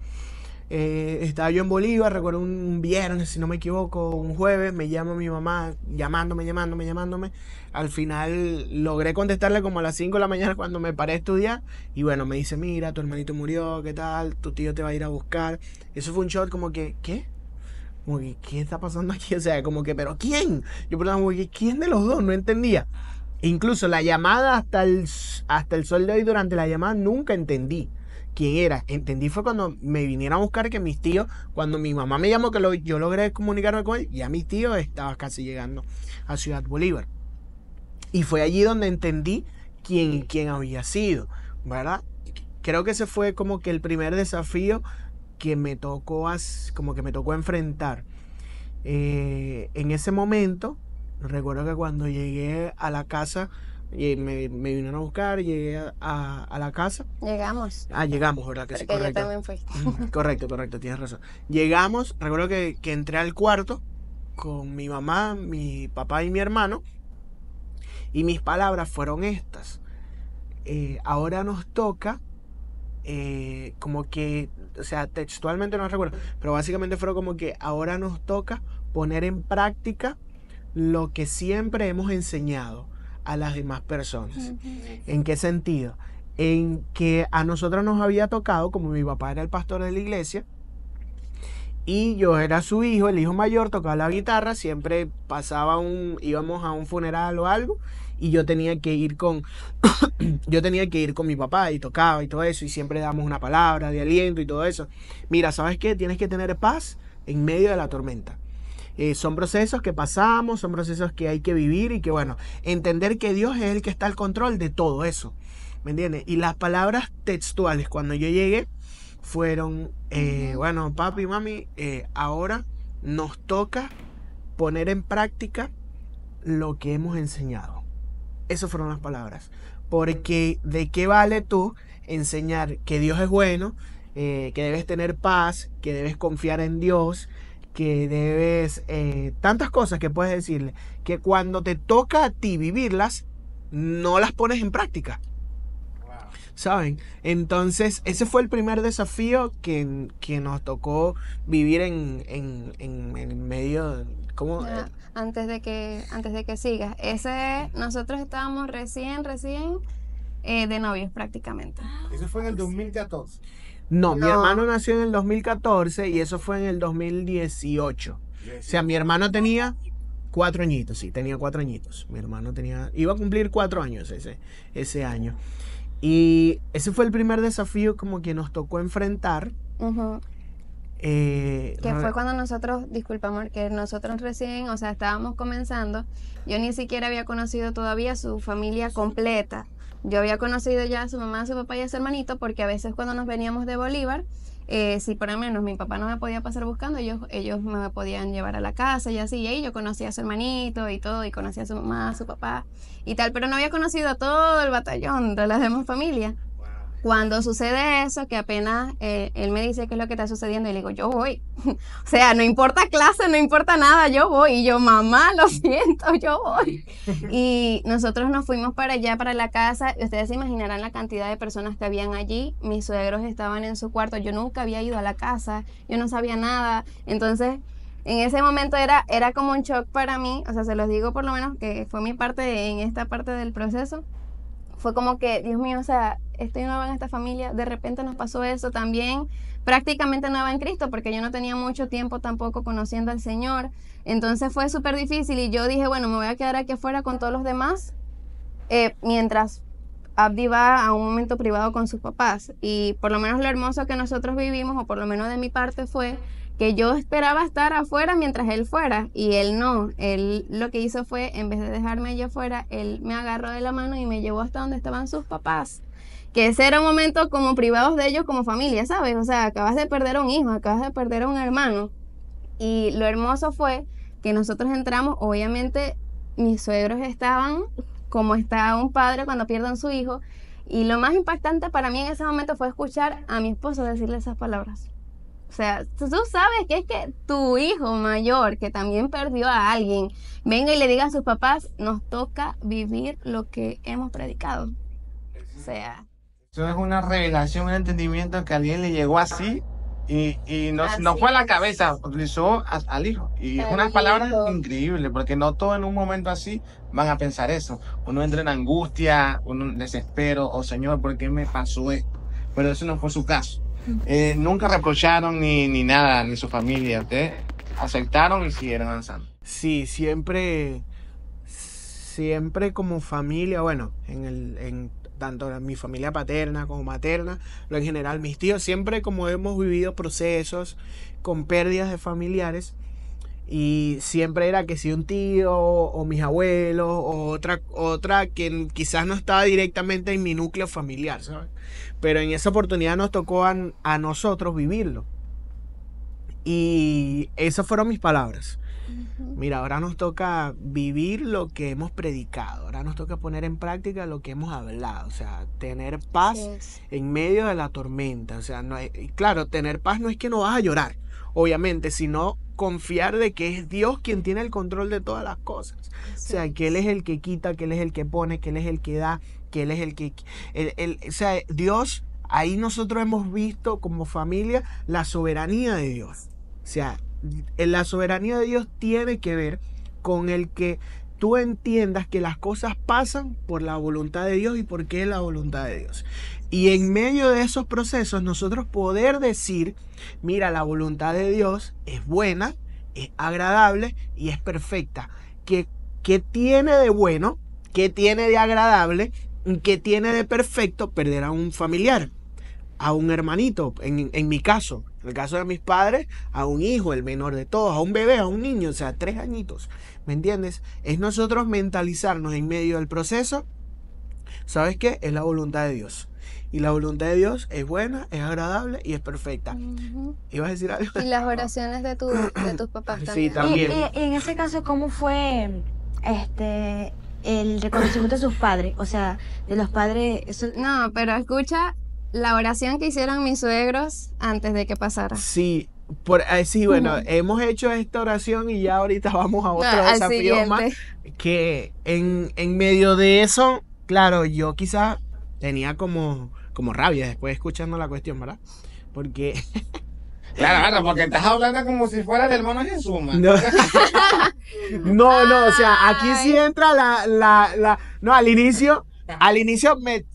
Estaba yo en Bolívar, recuerdo un viernes, si no me equivoco, un jueves, me llama mi mamá llamándome. Al final logré contestarle como a las 5 de la mañana cuando me paré a estudiar. Y bueno, me dice, mira, tu hermanito murió, ¿qué tal? Tu tío te va a ir a buscar. Eso fue un shock como que, ¿qué? Como que, ¿qué está pasando aquí? O sea, como que, ¿pero quién? Yo preguntaba, como que, ¿quién de los dos? No entendía. Incluso la llamada hasta el sol de hoy, durante la llamada nunca entendí quién era. Entendí fue cuando me vinieron a buscar, que mis tíos, cuando mi mamá me llamó, que yo logré comunicarme con él, ya mi tío estaba casi llegando a Ciudad Bolívar. Y fue allí donde entendí quién había sido, ¿verdad? Creo que ese fue como que el primer desafío que me tocó, como que me tocó enfrentar. En ese momento, recuerdo que cuando llegué a la casa, me vinieron a buscar, llegué a la casa. Llegamos. Llegamos, ¿verdad? Que sí, Porque yo correcto. también fui. Correcto, tienes razón. Llegamos, recuerdo que entré al cuarto con mi mamá, mi papá y mi hermano, y mis palabras fueron estas. Ahora nos toca, como que, o sea, textualmente no recuerdo, pero básicamente fueron como que ahora nos toca poner en práctica lo que siempre hemos enseñado a las demás personas. ¿En qué sentido? En que a nosotros nos había tocado, como mi papá era el pastor de la iglesia y yo era su hijo, el hijo mayor, tocaba la guitarra, siempre íbamos a un funeral o algo, y yo tenía que ir con mi papá, y tocaba y todo eso, y siempre damos una palabra de aliento y todo eso. Mira, ¿sabes qué? Tienes que tener paz en medio de la tormenta. Son procesos que pasamos, son procesos que hay que vivir, y que, bueno, entender que Dios es el que está al control de todo eso, ¿me entiendes? Y las palabras textuales cuando yo llegué fueron, bueno, papi, mami, ahora nos toca poner en práctica lo que hemos enseñado. Esas fueron las palabras. Porque ¿de qué vale tú enseñar que Dios es bueno, que debes tener paz, que debes confiar en Dios, que debes, tantas cosas que puedes decirle, que cuando te toca a ti vivirlas, no las pones en práctica? ¿Saben? Entonces, ese fue el primer desafío que nos tocó vivir en medio. ¿Cómo? Antes de que sigas, nosotros estábamos recién de novios prácticamente. Eso fue en el 2014. No, mi hermano nació en el 2014 y eso fue en el 2018. O sea, mi hermano tenía 4 añitos, sí, tenía 4 añitos. Mi hermano iba a cumplir 4 años ese año. Y ese fue el primer desafío como que nos tocó enfrentar. Que fue cuando nosotros, disculpa amor, que nosotros recién, o sea, estábamos comenzando. Yo ni siquiera había conocido todavía su familia completa. Yo había conocido ya a su mamá, a su papá y a su hermanito, porque a veces cuando nos veníamos de Bolívar, si por lo menos mi papá no me podía pasar buscando, ellos me podían llevar a la casa y así. Y ahí yo conocía a su hermanito y todo, y conocía a su mamá, a su papá y tal, pero no había conocido a todo el batallón de las demás familias. Cuando sucede eso, que apenas él me dice qué es lo que está sucediendo, y le digo, yo voy. O sea, no importa clase, no importa nada, yo voy. Y yo, mamá, lo siento, yo voy. Y nosotros nos fuimos para allá, para la casa. Y ustedes se imaginarán la cantidad de personas que habían allí. Mis suegros estaban en su cuarto. Yo nunca había ido a la casa, yo no sabía nada. Entonces, en ese momento era como un shock para mí. O sea, se los digo por lo menos que fue mi parte en esta parte del proceso. Fue como que, Dios mío, o sea, estoy nueva en esta familia, de repente nos pasó eso también, prácticamente nueva en Cristo, porque yo no tenía mucho tiempo tampoco conociendo al Señor. Entonces fue súper difícil y yo dije, bueno, me voy a quedar aquí afuera con todos los demás, mientras Abdi va a un momento privado con sus papás. Y por lo menos lo hermoso que nosotros vivimos, o por lo menos de mi parte, fue que yo esperaba estar afuera mientras él fuera, y él no. Él lo que hizo fue, en vez de dejarme allá afuera, él me agarró de la mano y me llevó hasta donde estaban sus papás. Que ese era un momento como privados de ellos como familia, ¿sabes? O sea, acabas de perder a un hijo, acabas de perder a un hermano. Y lo hermoso fue que nosotros entramos, obviamente mis suegros estaban como está un padre cuando pierde a su hijo, y lo más impactante para mí en ese momento fue escuchar a mi esposo decirle esas palabras. O sea, tú sabes que es que tu hijo mayor, que también perdió a alguien, venga y le diga a sus papás, nos toca vivir lo que hemos predicado. O sea, eso es una revelación, un entendimiento que a alguien le llegó así Y no Así fue a la es. cabeza, utilizó al hijo. Y es El unas palabras hijo. increíbles, porque no todos en un momento así van a pensar eso. Uno entra en angustia, uno en desespero, oh Señor, ¿por qué me pasó esto? Pero eso no fue su caso. Nunca reprocharon ni nada, ni su familia. Ustedes aceptaron y siguieron avanzando. Sí, siempre como familia, bueno, en tanto en mi familia paterna como materna, lo en general mis tíos, siempre como hemos vivido procesos con pérdidas de familiares, y siempre era que si un tío o mis abuelos o otra que quizás no estaba directamente en mi núcleo familiar, ¿sabes? Pero en esa oportunidad nos tocó a nosotros vivirlo. Y esas fueron mis palabras. Mira, ahora nos toca vivir lo que hemos predicado, ahora nos toca poner en práctica lo que hemos hablado, o sea, tener paz Así es. en medio de la tormenta, o sea, claro, tener paz no es que no vas a llorar, obviamente, sino confiar de que es Dios quien tiene el control de todas las cosas, o sea, que Él es el que quita, que Él es el que pone, que Él es el que da, que Él es el que... o sea, Dios, ahí nosotros hemos visto como familia la soberanía de Dios, o sea, la soberanía de Dios tiene que ver con el que tú entiendas que las cosas pasan por la voluntad de Dios y por qué es la voluntad de Dios. Y en medio de esos procesos nosotros poder decir, mira, la voluntad de Dios es buena, es agradable y es perfecta. ¿Qué tiene de bueno? ¿Qué tiene de agradable? ¿Qué tiene de perfecto? Perder a un familiar, a un hermanito, en mi caso. En el caso de mis padres, a un hijo, el menor de todos, a un bebé, a un niño, o sea, 3 añitos. ¿Me entiendes? Es nosotros mentalizarnos en medio del proceso. ¿Sabes qué? Es la voluntad de Dios. Y la voluntad de Dios es buena, es agradable y es perfecta. ¿Ibas a decir algo? Y las oraciones de tus papás Sí, también. también. Y en ese caso, ¿cómo fue el reconocimiento de sus padres? O sea, de los padres... No, pero escucha la oración que hicieron mis suegros antes de que pasara. Sí, sí, bueno, hemos hecho esta oración y ya ahorita vamos a otro Al desafío más. siguiente. Que en medio de eso, claro, yo quizás tenía como rabia después escuchando la cuestión, ¿verdad? Porque Claro, porque estás hablando como si fuera el hermano Jesús, man. no, no, o sea, aquí sí entra no, al inicio,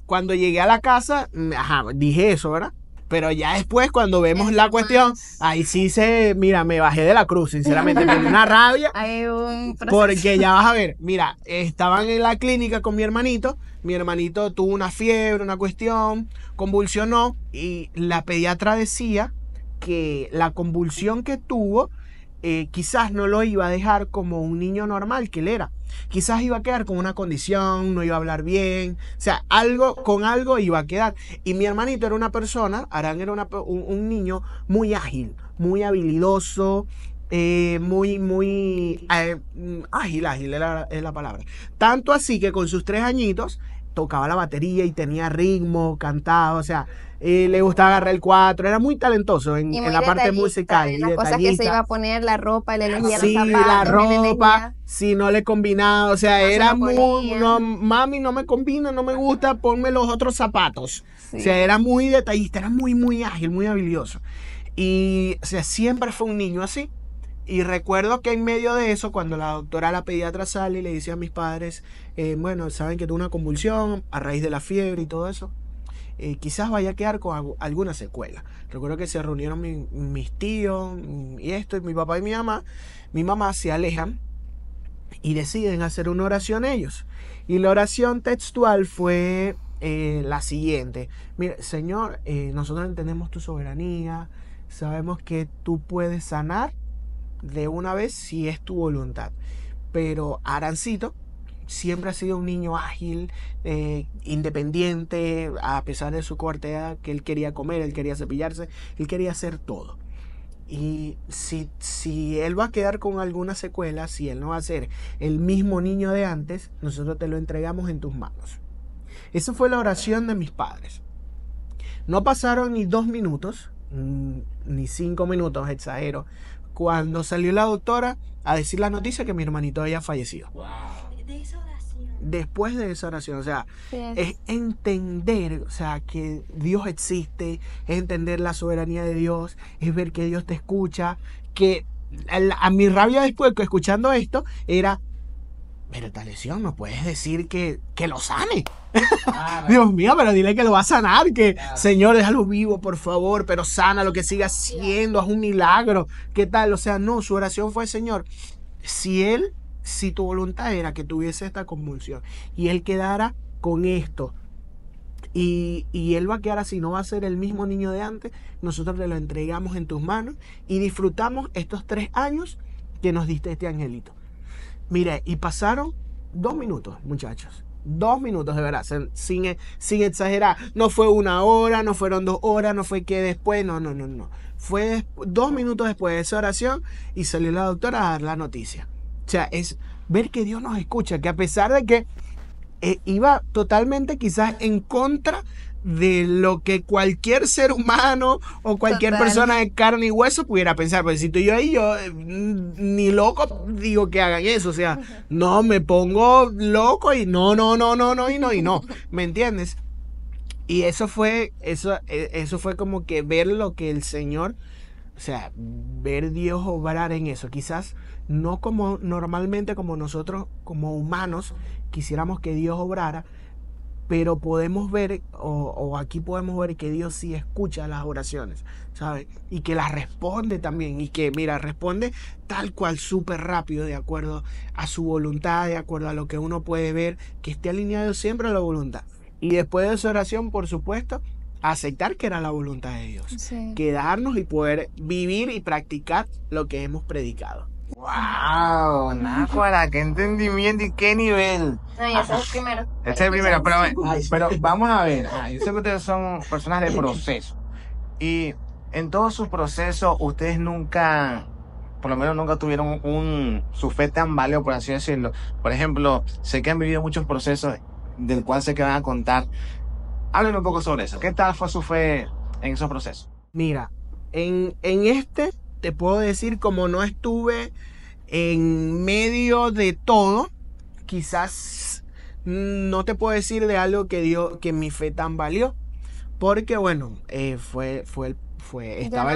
cuando llegué a la casa, ajá, dije eso, ¿verdad? Pero ya después, cuando vemos la cuestión, ahí sí mira, me bajé de la cruz, sinceramente, me dio una rabia. Hay un proceso. Porque ya vas a ver, mira, estaban en la clínica con mi hermanito tuvo una fiebre, una cuestión, convulsionó, y la pediatra decía que la convulsión que tuvo quizás no lo iba a dejar como un niño normal que él era. Quizás iba a quedar con una condición, no iba a hablar bien, o sea, con algo iba a quedar. Y mi hermanito era una persona, Arán era un niño muy ágil, muy habilidoso, muy ágil es la palabra. Tanto así que con sus 3 añitos tocaba la batería y tenía ritmo, cantaba, o sea, le gustaba agarrar el 4, era muy talentoso en la parte musical. Las cosas que se iba a poner, la ropa, le elegía Sí, los zapatos, la le ropa, elegía. si no le combinaba, o sea, No se era lo muy, ponía. no, mami, no me combina, no me gusta, ponme los otros zapatos. Sí. O sea, era muy detallista, era muy ágil, muy habilidoso. Y, o sea, siempre fue un niño así. Y recuerdo que en medio de eso, cuando la pediatra sale y le dice a mis padres, bueno, saben que tuvo una convulsión a raíz de la fiebre y todo eso, quizás vaya a quedar con alguna secuela. Recuerdo que se reunieron mis tíos y mi papá y mi mamá se alejan y deciden hacer una oración ellos. Y la oración textual fue la siguiente: mira, Señor, nosotros entendemos tu soberanía, sabemos que tú puedes sanar de una vez si es tu voluntad, pero Arancito siempre ha sido un niño ágil, independiente, a pesar de su corta edad, que él quería comer, él quería cepillarse, él quería hacer todo. Y si él va a quedar con alguna secuela, si él no va a ser el mismo niño de antes, nosotros te lo entregamos en tus manos. Esa fue la oración de mis padres. No pasaron ni 2 minutos, ni 5 minutos, exagero, cuando salió la doctora a decir la noticia que mi hermanito había fallecido. De esa oración. después de esa oración. O sea, Sí, es entender, o sea, que Dios existe, es entender la soberanía de Dios, es ver que Dios te escucha, que a mi rabia después, que escuchando esto, era, pero esta lesión, ¿no puedes decir que lo sane? Claro. Dios mío, pero dile que lo va a sanar, que Claro. Señor, déjalo vivo, por favor, pero sana lo que siga siendo, haz un milagro. ¿Qué tal? O sea, no, su oración fue, Señor, si tu voluntad era que tuviese esta convulsión y él quedara con esto y él va a quedar así, no va a ser el mismo niño de antes, nosotros te lo entregamos en tus manos y disfrutamos estos 3 años que nos diste este angelito. Mire, y pasaron 2 minutos, muchachos. 2 minutos, de verdad, sin exagerar. No fue 1 hora, no fueron 2 horas, no fue que después, no. Fue 2 minutos después de esa oración y salió la doctora a dar la noticia. O sea, es ver que Dios nos escucha, que a pesar de que iba totalmente quizás en contra de lo que cualquier ser humano o cualquier Total. persona de carne y hueso pudiera pensar. Pues si tú y yo ahí, yo ni loco digo que hagan eso. O sea, no me pongo loco y no. ¿Me entiendes? Y eso fue como que ver lo que el Señor, o sea, ver Dios obrar en eso. Quizás no como normalmente como nosotros como humanos quisiéramos que Dios obrara, pero podemos ver, o aquí podemos ver que Dios sí escucha las oraciones, ¿sabes? Y que las responde también, y que, mira, responde tal cual, súper rápido, de acuerdo a su voluntad, de acuerdo a lo que uno puede ver, que esté alineado siempre a la voluntad. Y después de esa oración, por supuesto, aceptar que era la voluntad de Dios. Sí. Quedarnos y poder vivir y practicar lo que hemos predicado. ¡Wow! Náguara, qué entendimiento y qué nivel. No, y ese es el primero. Este es el primero, pero vamos a ver. Yo sé que ustedes son personas de proceso. Y en todos sus procesos, ustedes nunca, por lo menos nunca tuvieron su fe tan válida, por así decirlo. Por ejemplo, sé que han vivido muchos procesos del cual sé que van a contar. Háblenme un poco sobre eso. ¿Qué tal fue su fe en esos procesos? Mira, en este te puedo decir, como no estuve en medio de todo, quizás no te puedo decir de algo que mi fe tan valió, porque bueno, estaba en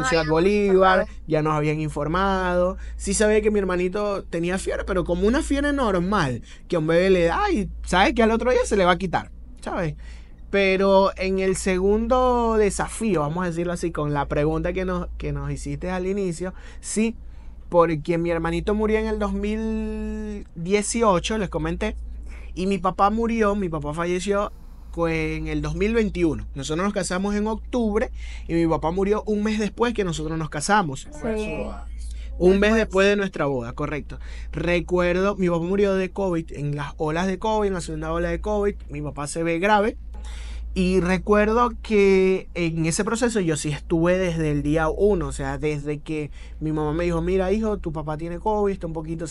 nos Ciudad habían Bolívar, informado. ya nos habían informado, sí sabía que mi hermanito tenía fiebre, pero como una fiebre normal, que a un bebé le da y sabe que al otro día se le va a quitar, ¿sabes? Pero en el segundo desafío, vamos a decirlo así, con la pregunta que nos hiciste al inicio, sí, porque mi hermanito murió en el 2018, les comenté, y mi papá falleció en el 2021. Nosotros nos casamos en octubre y mi papá murió un mes después que nosotros nos casamos. Sí. Un mes después de nuestra boda, correcto. Recuerdo, mi papá murió de COVID, en las olas de COVID, en la segunda ola de COVID, mi papá se ve grave. Y recuerdo que en ese proceso yo sí estuve desde el día 1, o sea, desde que mi mamá me dijo, mira hijo, tu papá tiene COVID, está un poquito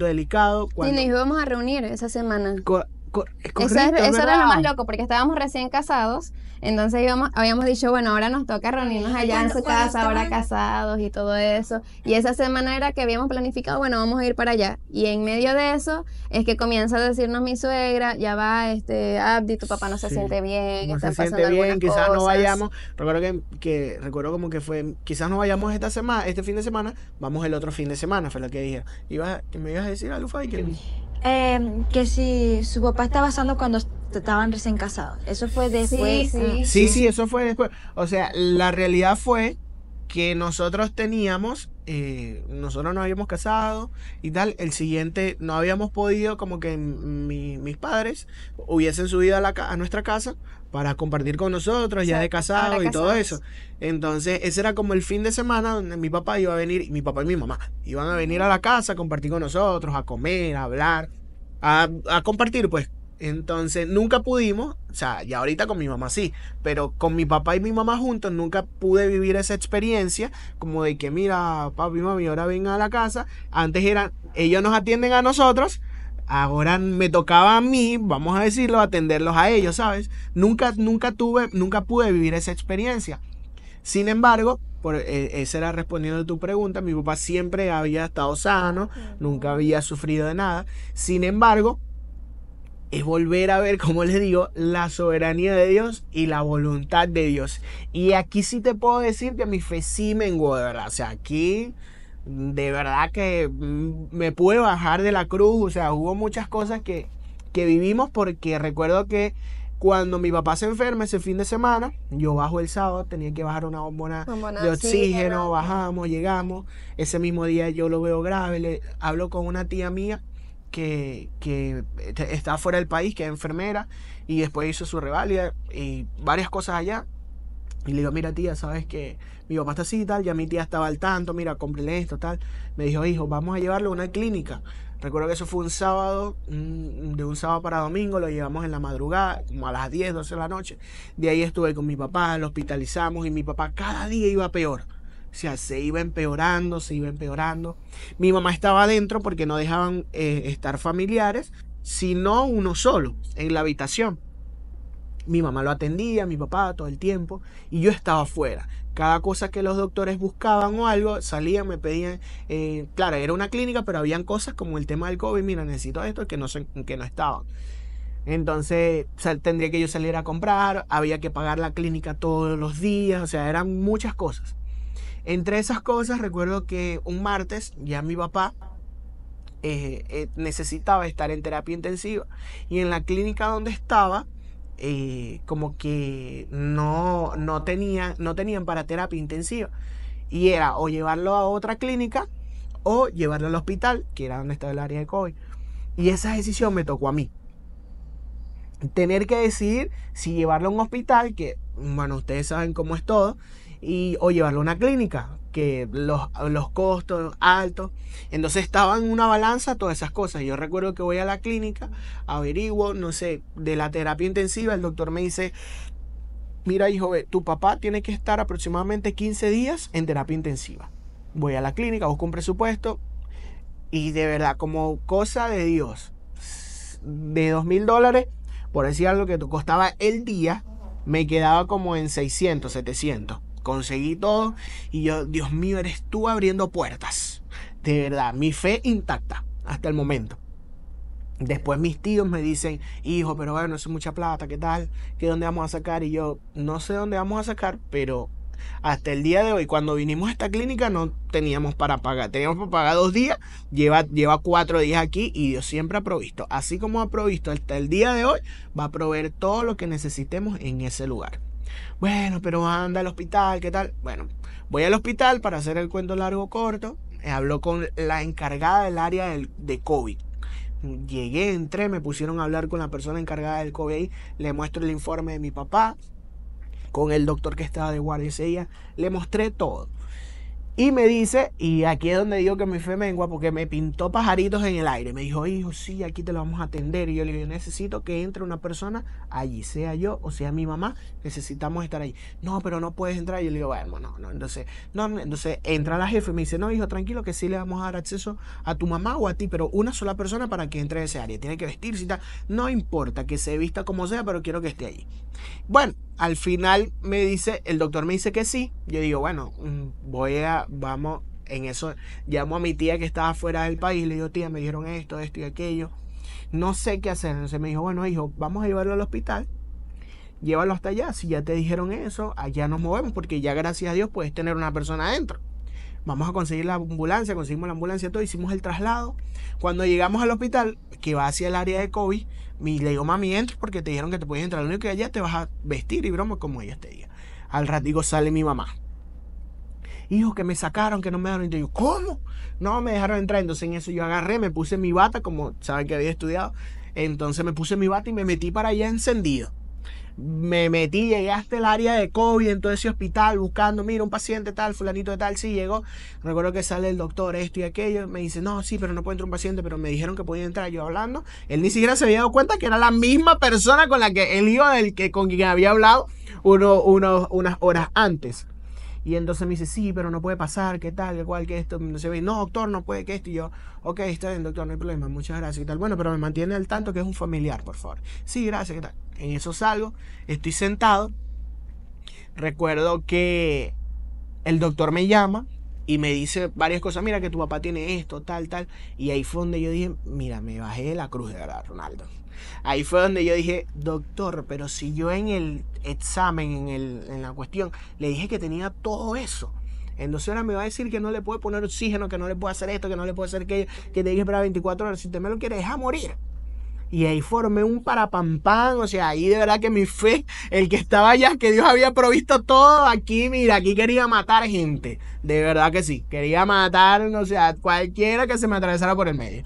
delicado. Sí, Cuando, nos íbamos a reunir esa semana. es Eso, correcto, es eso era lo verdad. más loco, porque estábamos recién casados, entonces habíamos dicho, bueno, ahora nos toca reunirnos allá en su casa, ahora casados y todo eso, y esa semana era que habíamos planificado, bueno, vamos a ir para allá, y en medio de eso es que comienza a decirnos mi suegra, ya va, Abdi, tu papá no se Sí, siente bien, no están se pasando siente bien, algunas quizás no cosas. vayamos, recuerdo como que fue, quizás no vayamos este fin de semana, vamos el otro fin de semana, fue lo que dije. ¿Que me ibas a decir algo, Fay? Que si su papá estaba sano cuando estaban recién casados. Eso fue después. Sí. Sí, eso fue después. O sea, la realidad fue que nosotros nosotros nos habíamos casado y tal. El siguiente no habíamos podido, como que mis padres hubiesen subido a nuestra casa para compartir con nosotros, ya de Exacto, casados ahora y todo casados. eso. Entonces, ese era como el fin de semana donde mi papá iba a venir, mi papá y mi mamá iban a venir a la casa a compartir con nosotros, a comer, a hablar, a compartir, pues. Entonces nunca pudimos, o sea, ya ahorita con mi mamá sí, pero con mi papá y mi mamá juntos nunca pude vivir esa experiencia como de que mira, papi y mami, ahora vengan a la casa. Antes ellos nos atienden a nosotros, ahora me tocaba a mí, vamos a decirlo, atenderlos a ellos, ¿sabes? Nunca pude vivir esa experiencia. Sin embargo, esa era respondiendo a tu pregunta, mi papá siempre había estado sano, nunca había sufrido de nada. Sin embargo, es volver a ver, como les digo, la soberanía de Dios y la voluntad de Dios. Y aquí sí te puedo decir que mi fe sí menguó, de verdad. O sea, aquí de verdad que me pude bajar de la cruz. O sea, hubo muchas cosas que vivimos, porque recuerdo que cuando mi papá se enferma ese fin de semana, yo bajo el sábado, tenía que bajar una bombona Bombona de de oxígeno, oxígeno. bajamos, llegamos. Ese mismo día yo lo veo grave, le hablo con una tía mía que está fuera del país, que es enfermera, y después hizo su reválida y varias cosas allá. Y le digo, mira tía, sabes que mi papá está así y tal, ya mi tía estaba al tanto, mira, cómprele esto, tal. Me dijo, hijo, vamos a llevarlo a una clínica. Recuerdo que eso fue un sábado, de un sábado para domingo, lo llevamos en la madrugada, como a las 10, 12 de la noche. De ahí estuve con mi papá, lo hospitalizamos y mi papá cada día iba peor. O sea, se iba empeorando, se iba empeorando. Mi mamá estaba adentro porque no dejaban estar familiares, sino uno solo en la habitación. Mi mamá lo atendía, mi papá todo el tiempo, y yo estaba afuera. Cada cosa que los doctores buscaban o algo, salían, me pedían, claro, era una clínica, pero habían cosas como el tema del COVID, mira, necesito esto, que no estaban. Entonces tendría que yo salir a comprar, había que pagar la clínica todos los días, o sea, eran muchas cosas. Entre esas cosas, recuerdo que un martes ya mi papá necesitaba estar en terapia intensiva, y en la clínica donde estaba, como que no tenían para terapia intensiva, y era o llevarlo a otra clínica o llevarlo al hospital, que era donde estaba el área de COVID. Y esa decisión me tocó a mí, tener que decidir si llevarlo a un hospital, que bueno, ustedes saben cómo es todo, o llevarlo a una clínica, que los costos altos. Entonces estaba en una balanza todas esas cosas. Yo recuerdo que voy a la clínica, averiguo, no sé, de la terapia intensiva. El doctor me dice, mira hijo, tu papá tiene que estar aproximadamente 15 días en terapia intensiva. Voy a la clínica, busco un presupuesto, y de verdad, como cosa de Dios, de $2,000, por decir algo, que costaba el día, me quedaba como en 600, 700. Conseguí todo y yo, Dios mío, eres tú abriendo puertas. De verdad, mi fe intacta hasta el momento. Después mis tíos me dicen, hijo, pero bueno, eso es mucha plata, ¿qué tal? ¿Qué dónde vamos a sacar? Y yo, no sé dónde vamos a sacar, pero hasta el día de hoy, cuando vinimos a esta clínica, no teníamos para pagar. Teníamos para pagar 2 días, lleva 4 días aquí, y Dios siempre ha provisto. Así como ha provisto hasta el día de hoy, va a proveer todo lo que necesitemos en ese lugar. Bueno, pero anda al hospital, ¿qué tal? Bueno, voy al hospital, para hacer el cuento largo corto. Habló con la encargada del área de COVID. Llegué, entré, me pusieron a hablar con la persona encargada del COVID ahí. Le muestro el informe de mi papá, con el doctor que estaba de guardia ese día. Le mostré todo. Y me dice, y aquí es donde digo que mi fe mengua, porque me pintó pajaritos en el aire. Me dijo, hijo, sí, aquí te lo vamos a atender. Y yo le digo, yo necesito que entre una persona allí, sea yo o sea mi mamá, necesitamos estar ahí. No, pero no puedes entrar. Y yo le digo, bueno, no. Entonces entra la jefe y me dice, no, hijo, tranquilo, que sí le vamos a dar acceso a tu mamá o a ti, pero una sola persona para que entre a ese área. Tiene que vestirse y tal. No importa que se vista como sea, pero quiero que esté allí. Bueno, al final el doctor me dice que sí. Yo digo, bueno, vamos, en eso llamo a mi tía que estaba fuera del país. Le digo, tía, me dijeron esto y aquello. No sé qué hacer. Entonces me dijo, bueno, hijo, vamos a llevarlo al hospital. Llévalo hasta allá. Si ya te dijeron eso, allá nos movemos, porque ya gracias a Dios puedes tener una persona adentro. Vamos a conseguir la ambulancia, conseguimos la ambulancia, todo, hicimos el traslado. Cuando llegamos al hospital, que va hacia el área de COVID, le digo, mami, entra porque te dijeron que te puedes entrar. Lo único que allá te vas a vestir y broma como ellos te digan. Al ratico sale mi mamá. Hijo, que me sacaron, que no me dejaron. Y yo, ¿cómo? No me dejaron entrar. Entonces en eso yo agarré, me puse mi bata, como saben que había estudiado. Entonces me puse mi bata y me metí para allá encendido. Me metí, llegué hasta el área de COVID en todo ese hospital buscando, mira, un paciente tal, fulanito de tal, sí llegó. Recuerdo que sale el doctor, esto y aquello, me dice, no, sí, pero no puede entrar un paciente, pero me dijeron que podía entrar. Yo hablando, él ni siquiera se había dado cuenta que era la misma persona con la que él iba, con quien había hablado unas horas antes. Y entonces me dice, sí, pero no puede pasar, ¿qué tal? ¿Qué cual? ¿Qué esto? No se ve. No, doctor, no puede, que esto. Y yo, ok, está bien, doctor, no hay problema, muchas gracias. ¿Qué tal? Bueno, pero me mantiene al tanto que es un familiar, por favor. Sí, gracias, ¿qué tal? En eso salgo, estoy sentado. Recuerdo que el doctor me llama y me dice varias cosas. Mira que tu papá tiene esto, tal. Y ahí fue donde yo dije, mira, me bajé de la cruz, de verdad, Ronaldo. Ahí fue donde yo dije, doctor, pero si yo en el examen, en la cuestión, le dije que tenía todo eso. Entonces ahora me va a decir que no le puede poner oxígeno, que no le puede hacer esto, que no le puede hacer aquello, que tiene que esperar 24 horas. Si usted me lo quiere dejar morir. Y ahí formé un parapampán, o sea, ahí de verdad que mi fe, el que estaba allá, que Dios había provisto todo, aquí, mira, aquí quería matar gente. De verdad que sí, quería matar, o sea, cualquiera que se me atravesara por el medio.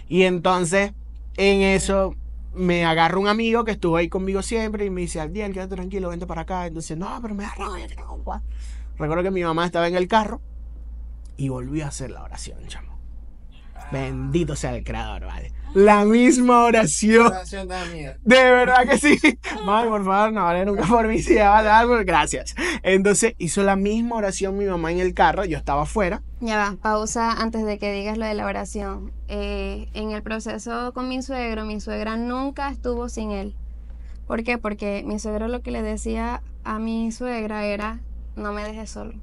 Y entonces, en eso, me agarra un amigo que estuvo ahí conmigo siempre y me dice, Abdiel, quédate tranquilo, vente para acá. Entonces, no, pero me da rabia. Recuerdo que mi mamá estaba en el carro y volví a hacer la oración, chamo. Bendito sea el Creador, ¿vale? La misma oración. Oración da miedo. De verdad que sí. Mami, por favor, no vale nunca por mí si ya va a dar, gracias. Entonces hizo la misma oración mi mamá en el carro, yo estaba afuera. Ya va, pausa antes de que digas lo de la oración. En el proceso con mi suegra nunca estuvo sin él. ¿Por qué? Porque mi suegro lo que le decía a mi suegra era, no me dejes solo.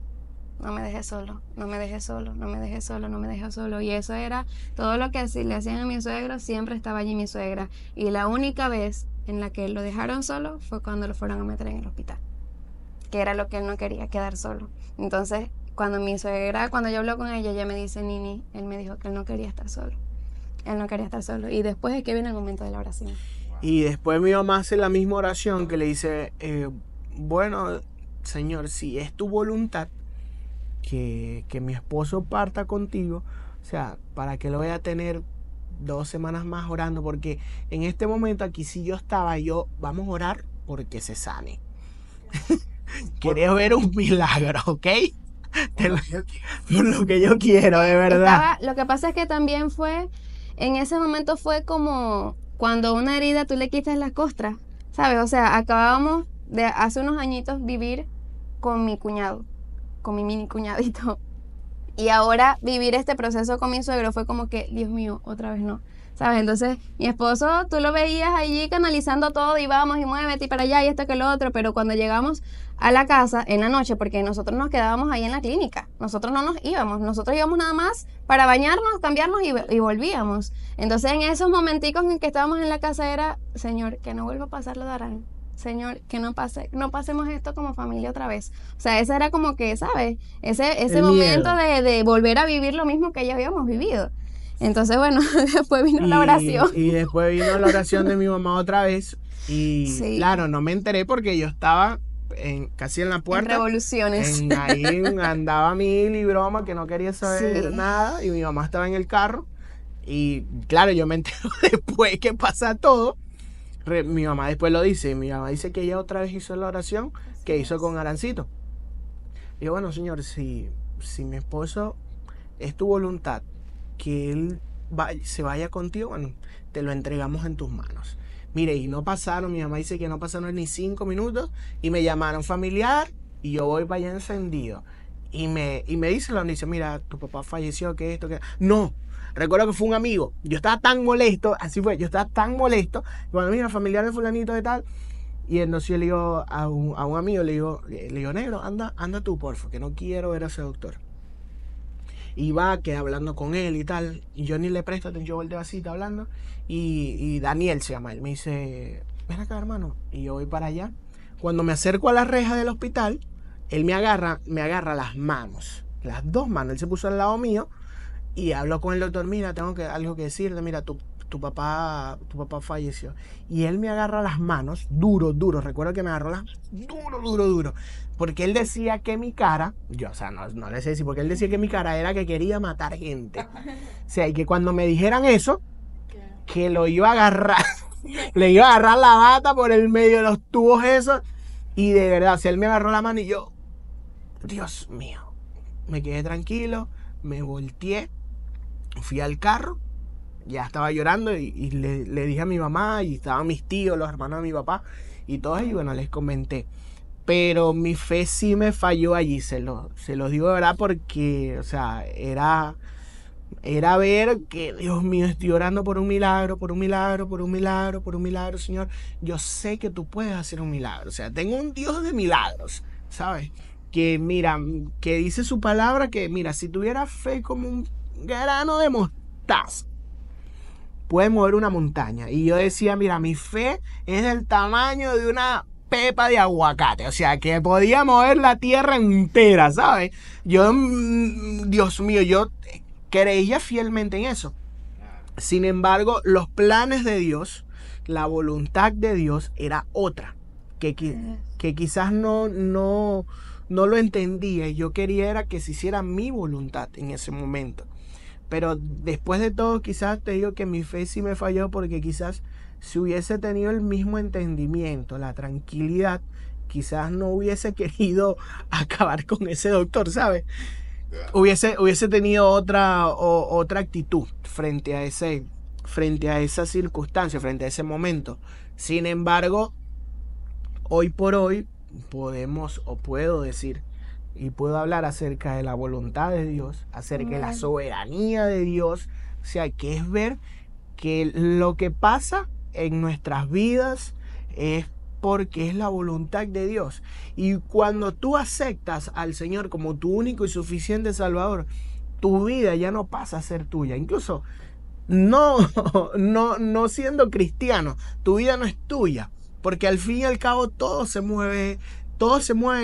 No me dejes solo, no me dejes solo, no me dejes solo, no me dejes solo. Y eso era todo lo que le hacían a mi suegro, siempre estaba allí mi suegra. Y la única vez en la que lo dejaron solo fue cuando lo fueron a meter en el hospital, que era lo que él no quería, quedar solo. Entonces, cuando yo hablo con ella me dice, Nini, él me dijo que él no quería estar solo. Él no quería estar solo. Y después es que viene el momento de la oración. Y después mi mamá hace la misma oración que le dice, bueno, Señor, si es tu voluntad, que mi esposo parta contigo, o sea, para que lo voy a tener 2 semanas más orando, porque en este momento aquí si yo estaba, vamos a orar porque se sane. Quería ver un milagro, ¿ok? Por lo que yo quiero, de verdad. Lo que pasa es que también en ese momento fue como cuando una herida tú le quitas la costra, ¿sabes? O sea, acabábamos de hace unos añitos vivir con mi cuñado, con mi mini cuñadito. Y ahora vivir este proceso con mi suegro fue como que, Dios mío, otra vez no, ¿sabes? Entonces, mi esposo, tú lo veías allí canalizando todo y vamos y muévete y para allá y esto que lo otro, pero cuando llegamos a la casa en la noche, porque nosotros nos quedábamos ahí en la clínica, nosotros no nos íbamos, nosotros íbamos nada más para bañarnos, cambiarnos y volvíamos. Entonces, en esos momenticos en que estábamos en la casa era, Señor, que no vuelva a pasar lo de Arán. Señor, que no pasemos esto como familia otra vez. O sea, ese era como que, ¿sabes? Ese momento de volver a vivir lo mismo que ya habíamos vivido. Entonces, bueno, después vino la oración. Y después vino la oración de mi mamá otra vez. Y sí, claro, no me enteré porque yo estaba casi en la puerta. En revoluciones. Ahí andaba mil y broma que no quería saber nada. Y mi mamá estaba en el carro. Y claro, yo me entero después que pasa todo. Mi mamá después lo dice. Mi mamá dice que ella otra vez hizo la oración que hizo con Arancito. Y yo, bueno, Señor, si mi esposo es tu voluntad que él se vaya contigo, bueno, te lo entregamos en tus manos. Mire, y no pasaron, mi mamá dice que no pasaron ni 5 minutos y me llamaron familiar y yo voy para allá encendido. Y me dice la noticia, mira, tu papá falleció, que esto, que... No, recuerdo que fue un amigo. Yo estaba tan molesto, así fue, yo estaba tan molesto. Cuando mira, familiar de fulanito de tal. Y entonces yo le digo a un amigo, le digo, negro, anda tú, porfa, que no quiero ver a ese doctor. Y va, queda hablando con él y tal. Y yo ni le presto atención, yo volteo así, está hablando. Y Daniel se llama él. Me dice, ven acá, hermano. Y yo voy para allá. Cuando me acerco a la reja del hospital, él me agarra las manos. Las 2 manos. Él se puso al lado mío. Y habló con el doctor, mira, tengo algo que decirte. Mira, tu papá falleció. Y él me agarra las manos, duro. Recuerdo que me agarró las duro. Porque él decía que mi cara, yo, o sea, no le sé decir, porque él decía que mi cara era que quería matar gente. O sea, y que cuando me dijeran eso, que lo iba a agarrar, le iba a agarrar la bata por el medio de los tubos esos. Y de verdad, o sea, él me agarró la mano y yo, Dios mío, me quedé tranquilo, me volteé, fui al carro, ya estaba llorando y le dije a mi mamá, y estaban mis tíos, los hermanos de mi papá, y todos, y bueno, les comenté. Pero mi fe sí me falló allí, se lo digo de verdad, porque, o sea, era ver que, Dios mío, estoy orando por un milagro, Señor. Yo sé que tú puedes hacer un milagro. O sea, tengo un Dios de milagros, ¿sabes? Que, mira, que dice su palabra que, mira, si tuviera fe como un grano de mostaza, puede mover una montaña. Y yo decía, mira, mi fe es del tamaño de una pepa de aguacate, o sea, que podía mover la tierra entera, ¿sabes? Yo, Dios mío, yo creía fielmente en eso. Sin embargo, los planes de Dios, la voluntad de Dios era otra, que quizás no lo entendía, y yo quería era que se hiciera mi voluntad en ese momento. Pero después de todo, quizás te digo que mi fe sí me falló, porque quizás si hubiese tenido el mismo entendimiento, la tranquilidad, quizás no hubiese querido acabar con ese doctor, ¿sabes? Hubiese tenido otra actitud frente a esa circunstancia, frente a ese momento. Sin embargo, hoy por hoy puedo decir y puedo hablar acerca de la voluntad de Dios, acerca de la soberanía de Dios. O sea, que es ver que lo que pasa en nuestras vidas es porque es la voluntad de Dios. Y cuando tú aceptas al Señor como tu único y suficiente Salvador, tu vida ya no pasa a ser tuya. Incluso no siendo cristiano, tu vida no es tuya, porque al fin y al cabo todo se mueve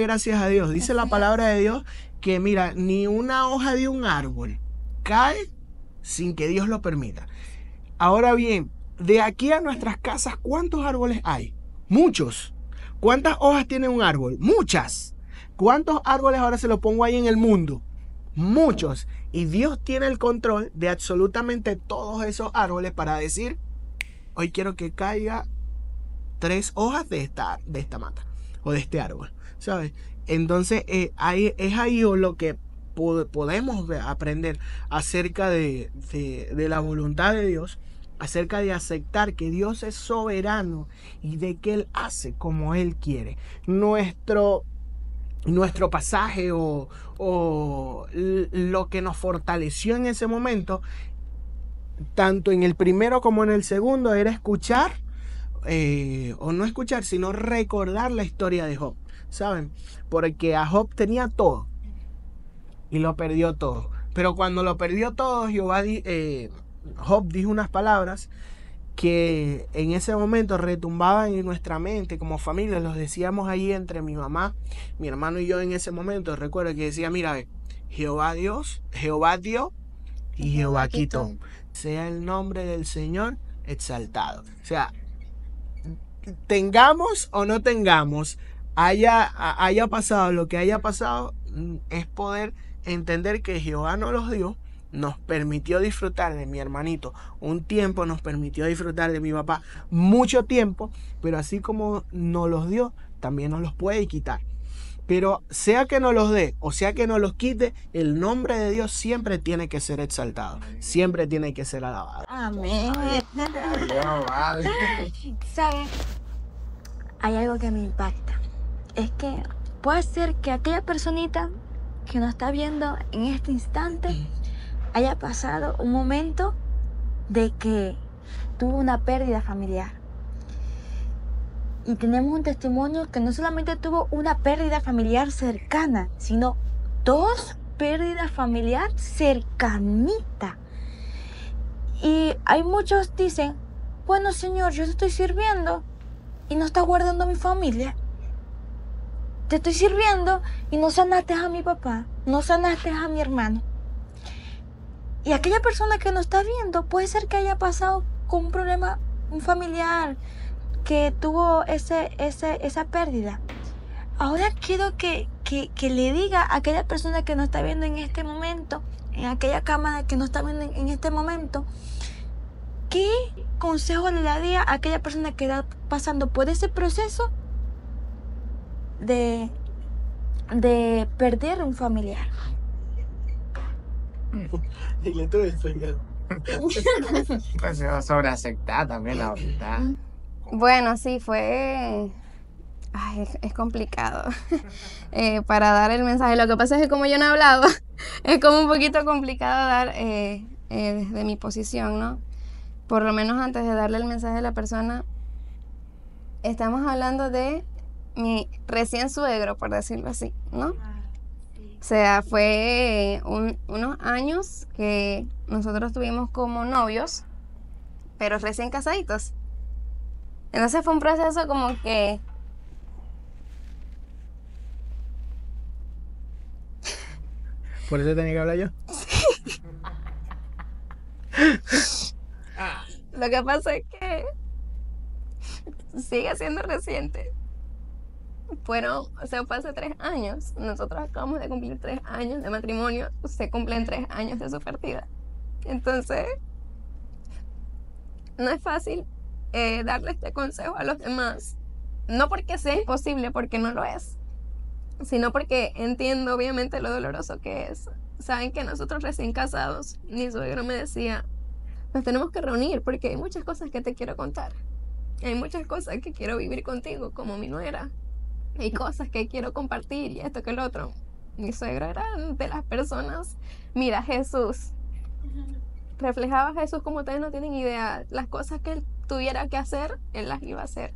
gracias a Dios. Dice la palabra de Dios que, mira, ni una hoja de un árbol cae sin que Dios lo permita. Ahora bien, de aquí a nuestras casas, ¿cuántos árboles hay? Muchos. ¿Cuántas hojas tiene un árbol? Muchas. ¿Cuántos árboles ahora se los pongo ahí en el mundo? Muchos. Y Dios tiene el control de absolutamente todos esos árboles para decir, hoy quiero que caiga 3 hojas de esta mata o de este árbol, ¿sabes? Entonces es ahí lo que podemos aprender acerca de la voluntad de Dios, acerca de aceptar que Dios es soberano y de que Él hace como Él quiere. Nuestro pasaje o lo que nos fortaleció en ese momento, tanto en el primero como en el segundo, era escuchar, o no escuchar, sino recordar la historia de Job, ¿saben? Porque a Job tenía todo y lo perdió todo. Pero cuando lo perdió todo, Job dijo unas palabras que en ese momento retumbaban en nuestra mente como familia. Los decíamos ahí entre mi mamá, mi hermano y yo en ese momento. Recuerdo que decía, mira, Jehová dio y Jehová quitó. Sea el nombre del Señor exaltado. O sea, tengamos o no tengamos, haya pasado lo que haya pasado, es poder entender que Jehová nos los dio, nos permitió disfrutar de mi hermanito un tiempo, nos permitió disfrutar de mi papá mucho tiempo, pero así como nos los dio, también nos los puede quitar. Pero sea que nos los dé o sea que nos los quite, el nombre de Dios siempre tiene que ser exaltado, siempre tiene que ser alabado. Amén. ¿Sabes? Hay algo que me impacta. Es que puede ser que aquella personita que nos está viendo en este instante haya pasado un momento de que tuvo una pérdida familiar. Y tenemos un testimonio que no solamente tuvo una pérdida familiar cercana, sino 2 pérdidas familiares cercanitas. Y hay muchos dicen, bueno, Señor, yo te estoy sirviendo y no estás guardando a mi familia. Te estoy sirviendo y no sanaste a mi papá, no sanaste a mi hermano. Y aquella persona que nos está viendo puede ser que haya pasado con un problema, un familiar que tuvo esa pérdida. Ahora quiero que le diga a aquella persona que nos está viendo en este momento, en aquella cámara que nos está viendo en este momento, ¿qué consejo le daría a aquella persona que está pasando por ese proceso de perder un familiar? Dile tú eso, Señor. Pues sobre aceptar también la voluntad. Bueno, sí, es complicado para dar el mensaje. Lo que pasa es que como yo no he hablado, es como un poquito complicado dar desde mi posición, ¿no? Por lo menos antes de darle el mensaje a la persona, estamos hablando de mi recién suegro, por decirlo así, ¿no? O sea, fue unos años que nosotros tuvimos como novios pero recién casaditos. Entonces fue un proceso como que Por eso tenía que hablar yo. lo que pasa es que sigue siendo reciente. Fue hace 3 años. Nosotros acabamos de cumplir 3 años de matrimonio. Se cumplen 3 años de su partida. Entonces, no es fácil darle este consejo a los demás. No porque sea imposible, porque no lo es, sino porque entiendo obviamente lo doloroso que es. Saben que nosotros recién casados, mi suegro me decía, nos tenemos que reunir porque hay muchas cosas que te quiero contar. Hay muchas cosas que quiero vivir contigo como mi nuera. Hay cosas que quiero compartir y esto que el otro. Mi suegro era de las personas, mira, Jesús. Reflejaba a Jesús como ustedes no tienen idea. Las cosas que él tuviera que hacer, él las iba a hacer.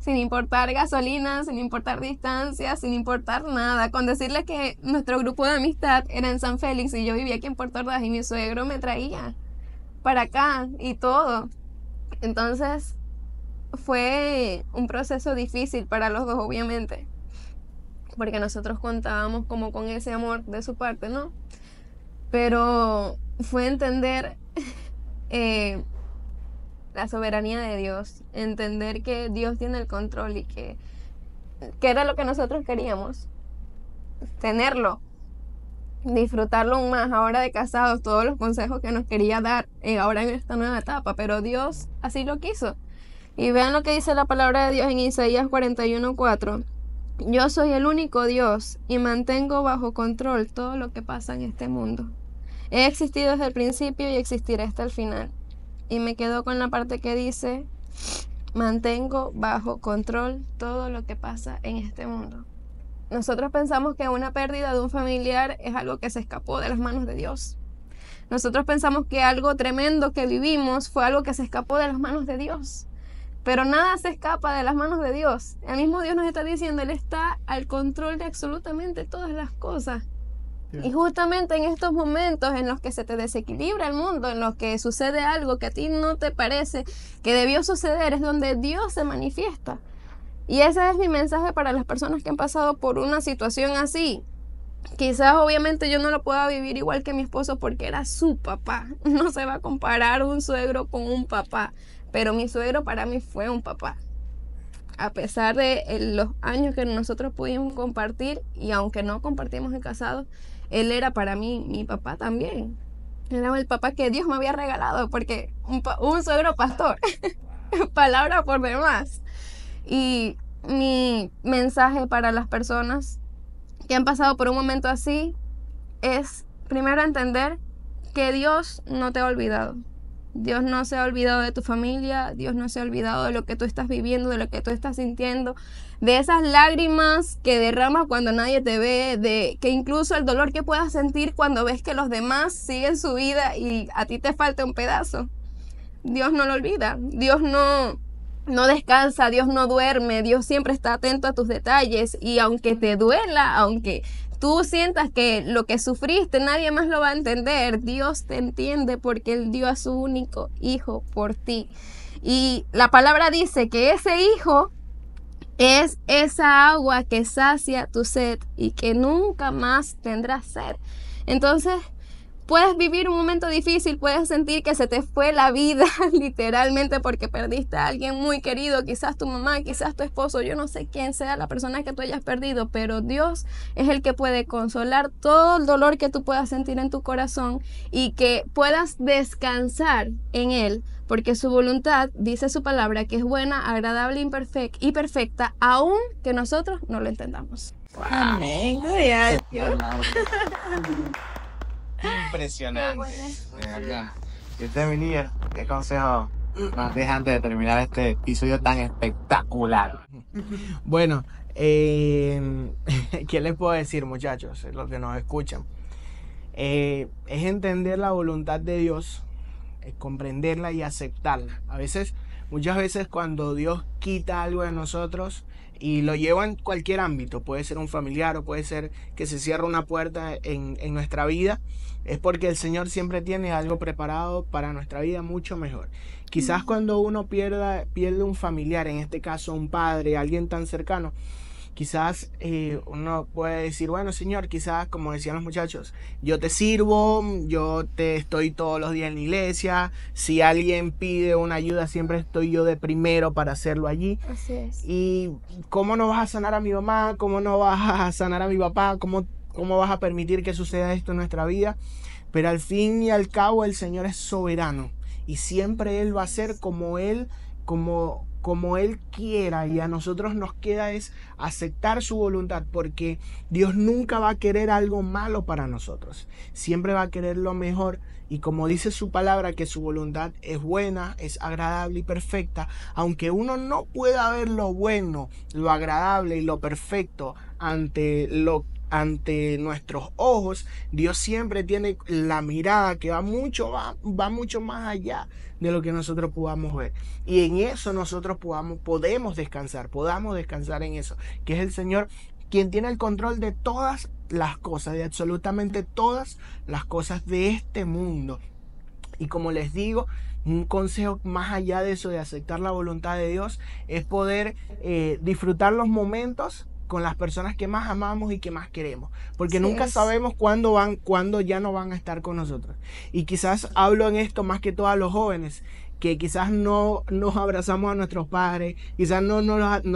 Sin importar gasolina, sin importar distancia, sin importar nada. Con decirles que nuestro grupo de amistad era en San Félix y yo vivía aquí en Puerto Ordaz y mi suegro me traía para acá y todo. Entonces fue un proceso difícil para los dos, obviamente, porque nosotros contábamos como con ese amor de su parte, ¿no? Pero fue entender la soberanía de Dios, entender que Dios tiene el control y que era lo que nosotros queríamos, tenerlo, disfrutarlo aún más ahora de casados, todos los consejos que nos quería dar ahora en esta nueva etapa, pero Dios así lo quiso. Y vean lo que dice la palabra de Dios en Isaías 41:4. Yo soy el único Dios y mantengo bajo control todo lo que pasa en este mundo. He existido desde el principio y existiré hasta el final. Y me quedo con la parte que dice, mantengo bajo control todo lo que pasa en este mundo. Nosotros pensamos que una pérdida de un familiar es algo que se escapó de las manos de Dios. Nosotros pensamos que algo tremendo que vivimos fue algo que se escapó de las manos de Dios. Pero nada se escapa de las manos de Dios. El mismo Dios nos está diciendo, Él está al control de absolutamente todas las cosas. Y justamente en estos momentos en los que se te desequilibra el mundo, en los que sucede algo que a ti no te parece que debió suceder, es donde Dios se manifiesta. Y ese es mi mensaje para las personas que han pasado por una situación así. Quizás obviamente yo no lo pueda vivir igual que mi esposo porque era su papá. No se va a comparar un suegro con un papá. Pero mi suegro para mí fue un papá. A pesar de los años que nosotros pudimos compartir, y aunque no compartimos en casados, él era para mí mi papá también. Era el papá que Dios me había regalado, porque un suegro pastor. Palabra por demás. Y mi mensaje para las personas que han pasado por un momento así es primero entender que Dios no te ha olvidado. Dios no se ha olvidado de tu familia, Dios no se ha olvidado de lo que tú estás viviendo, de lo que tú estás sintiendo, de esas lágrimas que derramas cuando nadie te ve, de que incluso el dolor que puedas sentir cuando ves que los demás siguen su vida y a ti te falta un pedazo. Dios no lo olvida, Dios no descansa, Dios no duerme, Dios siempre está atento a tus detalles y aunque te duela, aunque tú sientas que lo que sufriste nadie más lo va a entender, Dios te entiende porque Él dio a su único hijo por ti. Y la palabra dice que ese hijo es esa agua que sacia tu sed y que nunca más tendrás sed. Entonces, puedes vivir un momento difícil, puedes sentir que se te fue la vida literalmente porque perdiste a alguien muy querido, quizás tu mamá, quizás tu esposo, yo no sé quién sea la persona que tú hayas perdido, pero Dios es el que puede consolar todo el dolor que tú puedas sentir en tu corazón y que puedas descansar en Él, porque su voluntad, dice su palabra, que es buena, agradable y perfecta, aun que nosotros no lo entendamos. Amén. Gloria a Dios. Impresionante. De verdad. Y usted, mi líder, ¿qué consejo nos deja antes de terminar este episodio tan espectacular? Bueno, ¿qué les puedo decir, muchachos? Los que nos escuchan. Es entender la voluntad de Dios, es comprenderla y aceptarla. Muchas veces cuando Dios quita algo de nosotros, Y lo llevo en cualquier ámbito, puede ser un familiar o puede ser que se cierre una puerta en nuestra vida. Es porque el Señor siempre tiene algo preparado para nuestra vida mucho mejor. Quizás cuando uno pierde un familiar, en este caso un padre, alguien tan cercano, quizás uno puede decir, bueno, Señor, quizás, como decían los muchachos, yo te sirvo, yo te estoy todos los días en la iglesia, si alguien pide una ayuda, siempre estoy yo de primero para hacerlo allí. Así es. ¿Y cómo no vas a sanar a mi mamá? ¿Cómo no vas a sanar a mi papá? ¿Cómo vas a permitir que suceda esto en nuestra vida? Pero al fin y al cabo el Señor es soberano y siempre Él va a hacer como Él quiera, y a nosotros nos queda es aceptar su voluntad, porque Dios nunca va a querer algo malo para nosotros, siempre va a querer lo mejor. Y como dice su palabra, que su voluntad es buena, es agradable y perfecta, aunque uno no pueda ver lo bueno, lo agradable y lo perfecto ante nuestros ojos, Dios siempre tiene la mirada que va mucho más allá de lo que nosotros podamos ver. Y en eso nosotros podemos descansar en eso, que es el Señor quien tiene el control de todas las cosas, de absolutamente todas las cosas de este mundo. Y como les digo, un consejo más allá de eso, de aceptar la voluntad de Dios, es poder disfrutar los momentos con las personas que más amamos y que más queremos, porque nunca sabemos cuándo ya no van a estar con nosotros. Y quizás hablo en esto más que todo a los jóvenes, que quizás no nos abrazamos a nuestros padres, quizás no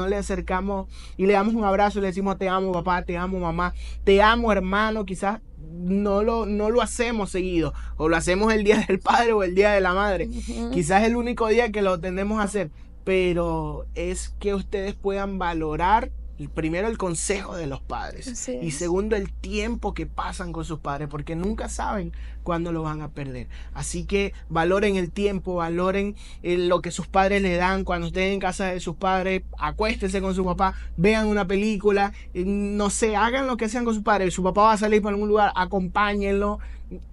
le acercamos y le damos un abrazo y le decimos te amo papá, te amo mamá, te amo hermano. Quizás no lo hacemos seguido, o lo hacemos el día del padre o el día de la madre. Quizás es el único día que lo tendemos a hacer, pero es que ustedes puedan valorar primero el consejo de los padres y segundo el tiempo que pasan con sus padres, porque nunca saben cuándo lo van a perder. Así que valoren el tiempo, valoren lo que sus padres le dan. Cuando estén en casa de sus padres, acuéstense con su papá, vean una película, no sé, hagan lo que sean con sus padres. Su papá va a salir para algún lugar, acompáñenlo,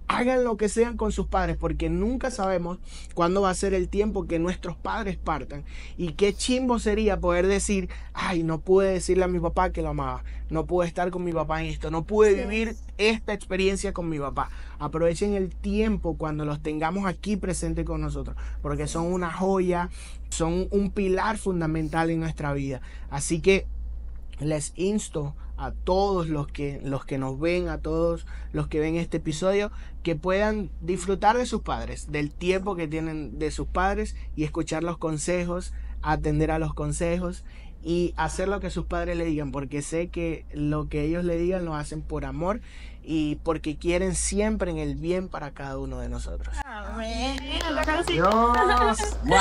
hagan lo que sean con sus padres, porque nunca sabemos cuándo va a ser el tiempo que nuestros padres partan. Y qué chimbo sería poder decir, ay, no pude decirle a mi papá que lo amaba, no pude estar con mi papá en esto, no pude vivir esta experiencia con mi papá. Aprovechen el tiempo cuando los tengamos aquí presentes con nosotros, porque son una joya, son un pilar fundamental en nuestra vida. Así que les insto a todos los que nos ven, a todos los que ven este episodio, que puedan disfrutar de sus padres, del tiempo que tienen de sus padres, y escuchar los consejos, atender a los consejos y hacer lo que sus padres le digan, porque sé que lo que ellos le digan lo hacen por amor y porque quieren siempre en el bien para cada uno de nosotros. Dios. Wow.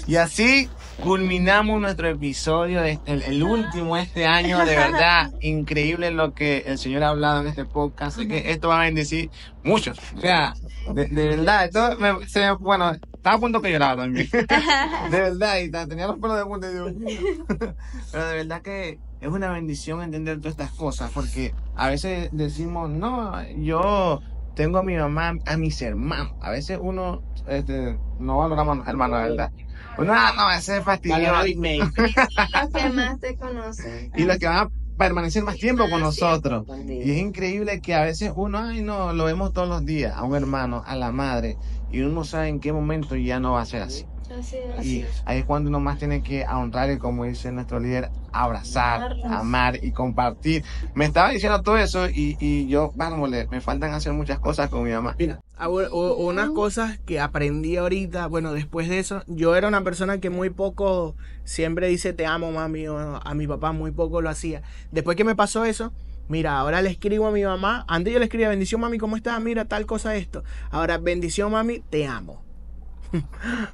Y así culminamos nuestro episodio, el último este año. De verdad, increíble lo que el Señor ha hablado en este podcast. Sé que esto va a bendecir muchos. O sea, de verdad, bueno, estaba a punto que lloraba también. De verdad, y tenía los pelos de punta. Pero de verdad que es una bendición entender todas estas cosas, porque a veces decimos, no, yo tengo a mi mamá, a mis hermanos. A veces uno no valoramos a los hermanos, ¿verdad? Uno, no, ese es fastidioso. Los que más te conocen. Y los que van a permanecer más tiempo con nosotros. Y es increíble que a veces uno, ay no, lo vemos todos los días, a un hermano, a la madre, y uno no sabe en qué momento ya no va a ser así. Y ahí es cuando uno más tiene que honrar y, como dice nuestro líder, abrazar, amar y compartir. Me estaba diciendo todo eso y yo, me faltan hacer muchas cosas con mi mamá. Mira, unas cosas que aprendí ahorita, bueno, después de eso, yo era una persona que muy poco siempre dice te amo mami, o a mi papá muy poco lo hacía. Después que me pasó eso, mira, ahora le escribo a mi mamá. Antes yo le escribía bendición mami, ¿cómo estás? Mira, tal cosa esto. Ahora bendición mami, te amo.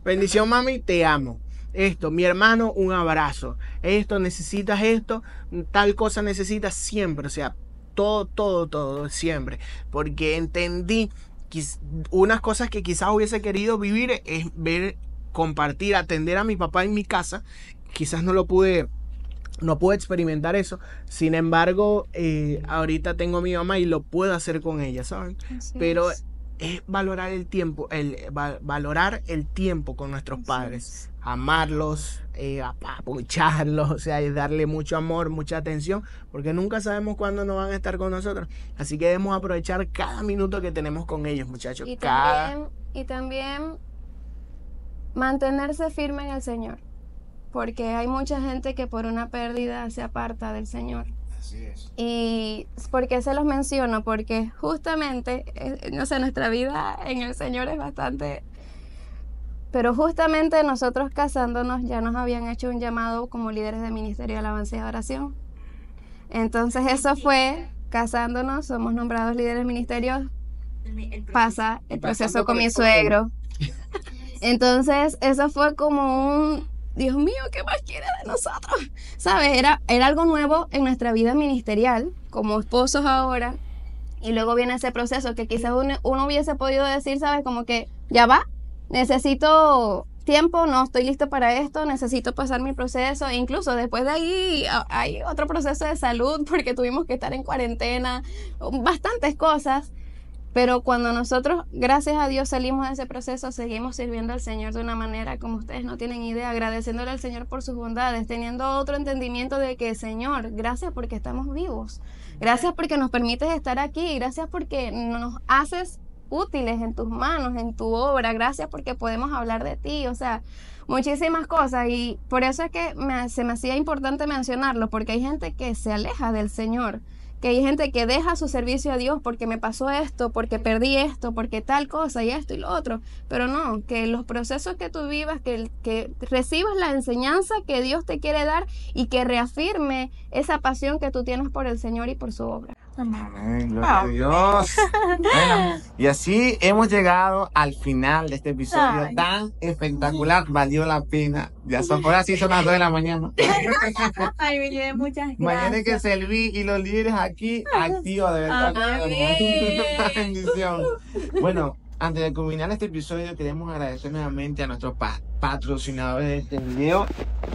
Bendición mami, te amo. Esto, mi hermano, un abrazo. Esto, necesitas esto, tal cosa necesitas, siempre. O sea, todo, siempre. Porque entendí unas cosas que quizás hubiese querido vivir, es ver, compartir, atender a mi papá en mi casa. Quizás no pude experimentar eso. Sin embargo, ahorita tengo a mi mamá y lo puedo hacer con ella, ¿saben? Pero es valorar el tiempo, valorar el tiempo con nuestros padres, amarlos, apucharlos, o sea, y darle mucho amor, mucha atención, porque nunca sabemos cuándo no van a estar con nosotros. Así que debemos aprovechar cada minuto que tenemos con ellos, muchachos. Y también mantenerse firme en el Señor, porque hay mucha gente que por una pérdida se aparta del Señor. Así es. Y ¿por qué se los menciono? Porque justamente, no sé, nuestra vida en el Señor es bastante... Pero justamente nosotros casándonos ya nos habían hecho un llamado como líderes de ministerio de alabanza y adoración. Entonces eso fue, casándonos, somos nombrados líderes de ministerio, pasa el proceso con mi suegro. Entonces eso fue como un, Dios mío, ¿qué más quiere de nosotros? ¿Sabes? Era algo nuevo en nuestra vida ministerial, como esposos ahora. Y luego viene ese proceso que quizás uno hubiese podido decir, ¿sabes? Como que ya va. Necesito tiempo, no estoy listo para esto, necesito pasar mi proceso. E incluso después de ahí hay otro proceso de salud porque tuvimos que estar en cuarentena, bastantes cosas. Pero cuando nosotros, gracias a Dios, salimos de ese proceso, seguimos sirviendo al Señor de una manera como ustedes no tienen idea, agradeciéndole al Señor por sus bondades, teniendo otro entendimiento de que, Señor, gracias porque estamos vivos, gracias porque nos permites estar aquí, gracias porque nos haces útiles en tus manos, en tu obra, gracias porque podemos hablar de ti, o sea, muchísimas cosas. Y por eso es que se me hacía importante mencionarlo, porque hay gente que se aleja del Señor, que hay gente que deja su servicio a Dios porque me pasó esto, porque perdí esto, porque tal cosa y esto y lo otro, pero no, que los procesos que tú vivas, que recibas la enseñanza que Dios te quiere dar y que reafirme esa pasión que tú tienes por el Señor y por su obra. Amén, gloria a Dios. Bueno, y así hemos llegado al final de este episodio tan espectacular. Valió la pena. Ya son, ahora sí son las 2 de la mañana. Ay, mi Dios, muchas gracias. Mañana hay que servir y los líderes aquí activos, de verdad. Una bendición. Bueno, antes de culminar este episodio, queremos agradecer nuevamente a nuestros patrocinadores de este video,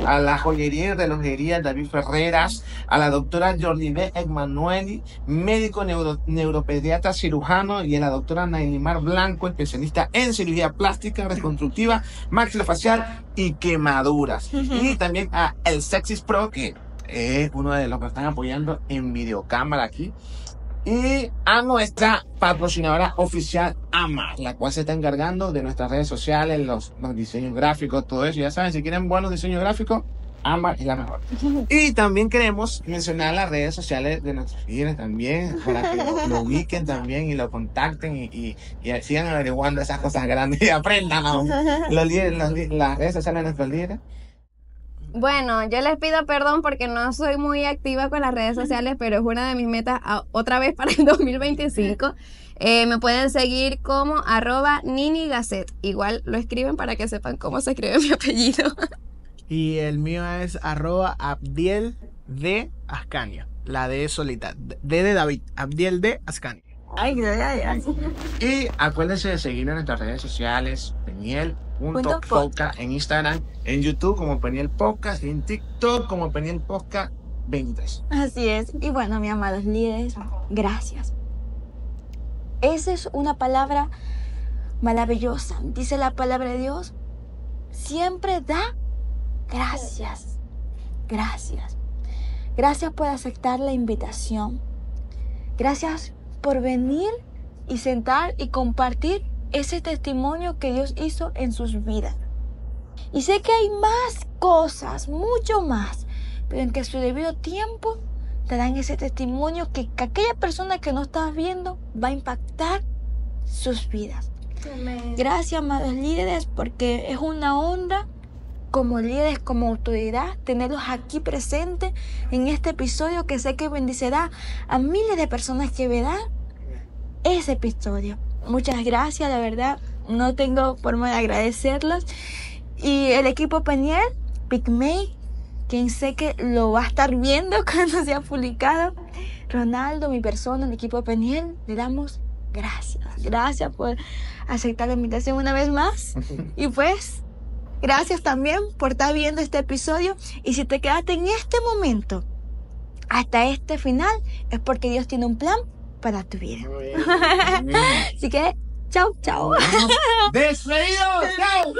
a la joyería y relojería David Ferreras, a la doctora Jordibé Emanueli, médico neuropediatra cirujano, y a la doctora Nailimar Blanco, especialista en cirugía plástica, reconstructiva, maxilofacial y quemaduras. Y también a El Sexys Pro, que es uno de los que están apoyando en videocámara aquí. Y a nuestra patrocinadora oficial, Amar, la cual se está encargando de nuestras redes sociales, los diseños gráficos, todo eso. Ya saben, si quieren buenos diseños gráficos, Amar es la mejor. Y también queremos mencionar las redes sociales de nuestros líderes también, para que lo ubiquen también y lo contacten y sigan averiguando esas cosas grandes y aprendan las redes sociales de nuestros líderes. Bueno, yo les pido perdón porque no soy muy activa con las redes sociales, pero es una de mis metas otra vez para el 2025. Me pueden seguir como @NiniGasset. Igual lo escriben para que sepan cómo se escribe mi apellido. Y el mío es @Abdiel de Ascanio. La D solita. D de David. Abdiel de Ascanio. Ay, gracias. Y acuérdense de seguirnos en nuestras redes sociales, Peniel.podcast en Instagram, en YouTube como Peniel Podcast, en TikTok como Peniel Podcast 23. Así es. Y bueno, mis amados líderes, gracias. Esa es una palabra maravillosa. Dice la palabra de Dios, siempre da gracias. Gracias. Gracias por aceptar la invitación. Gracias por venir y sentar y compartir ese testimonio que Dios hizo en sus vidas. Y sé que hay más cosas, mucho más, pero en que a su debido tiempo darán ese testimonio que aquella persona que no estás viendo va a impactar sus vidas. Amén. Gracias, amados líderes, porque es una honra como líderes, como autoridad, tenerlos aquí presentes en este episodio que sé que bendecirá a miles de personas que verán ese episodio. Muchas gracias, la verdad, no tengo forma de agradecerlos. Y el equipo Peniel, Pigmey, quien sé que lo va a estar viendo cuando sea publicado, Ronaldo, mi persona, el equipo Peniel, le damos gracias. Gracias por aceptar la invitación una vez más. Y pues, gracias también por estar viendo este episodio. Y si te quedaste en este momento hasta este final, es porque Dios tiene un plan para tu vida. Así que Chao, chao. ¡Despedidos! ¡Chao!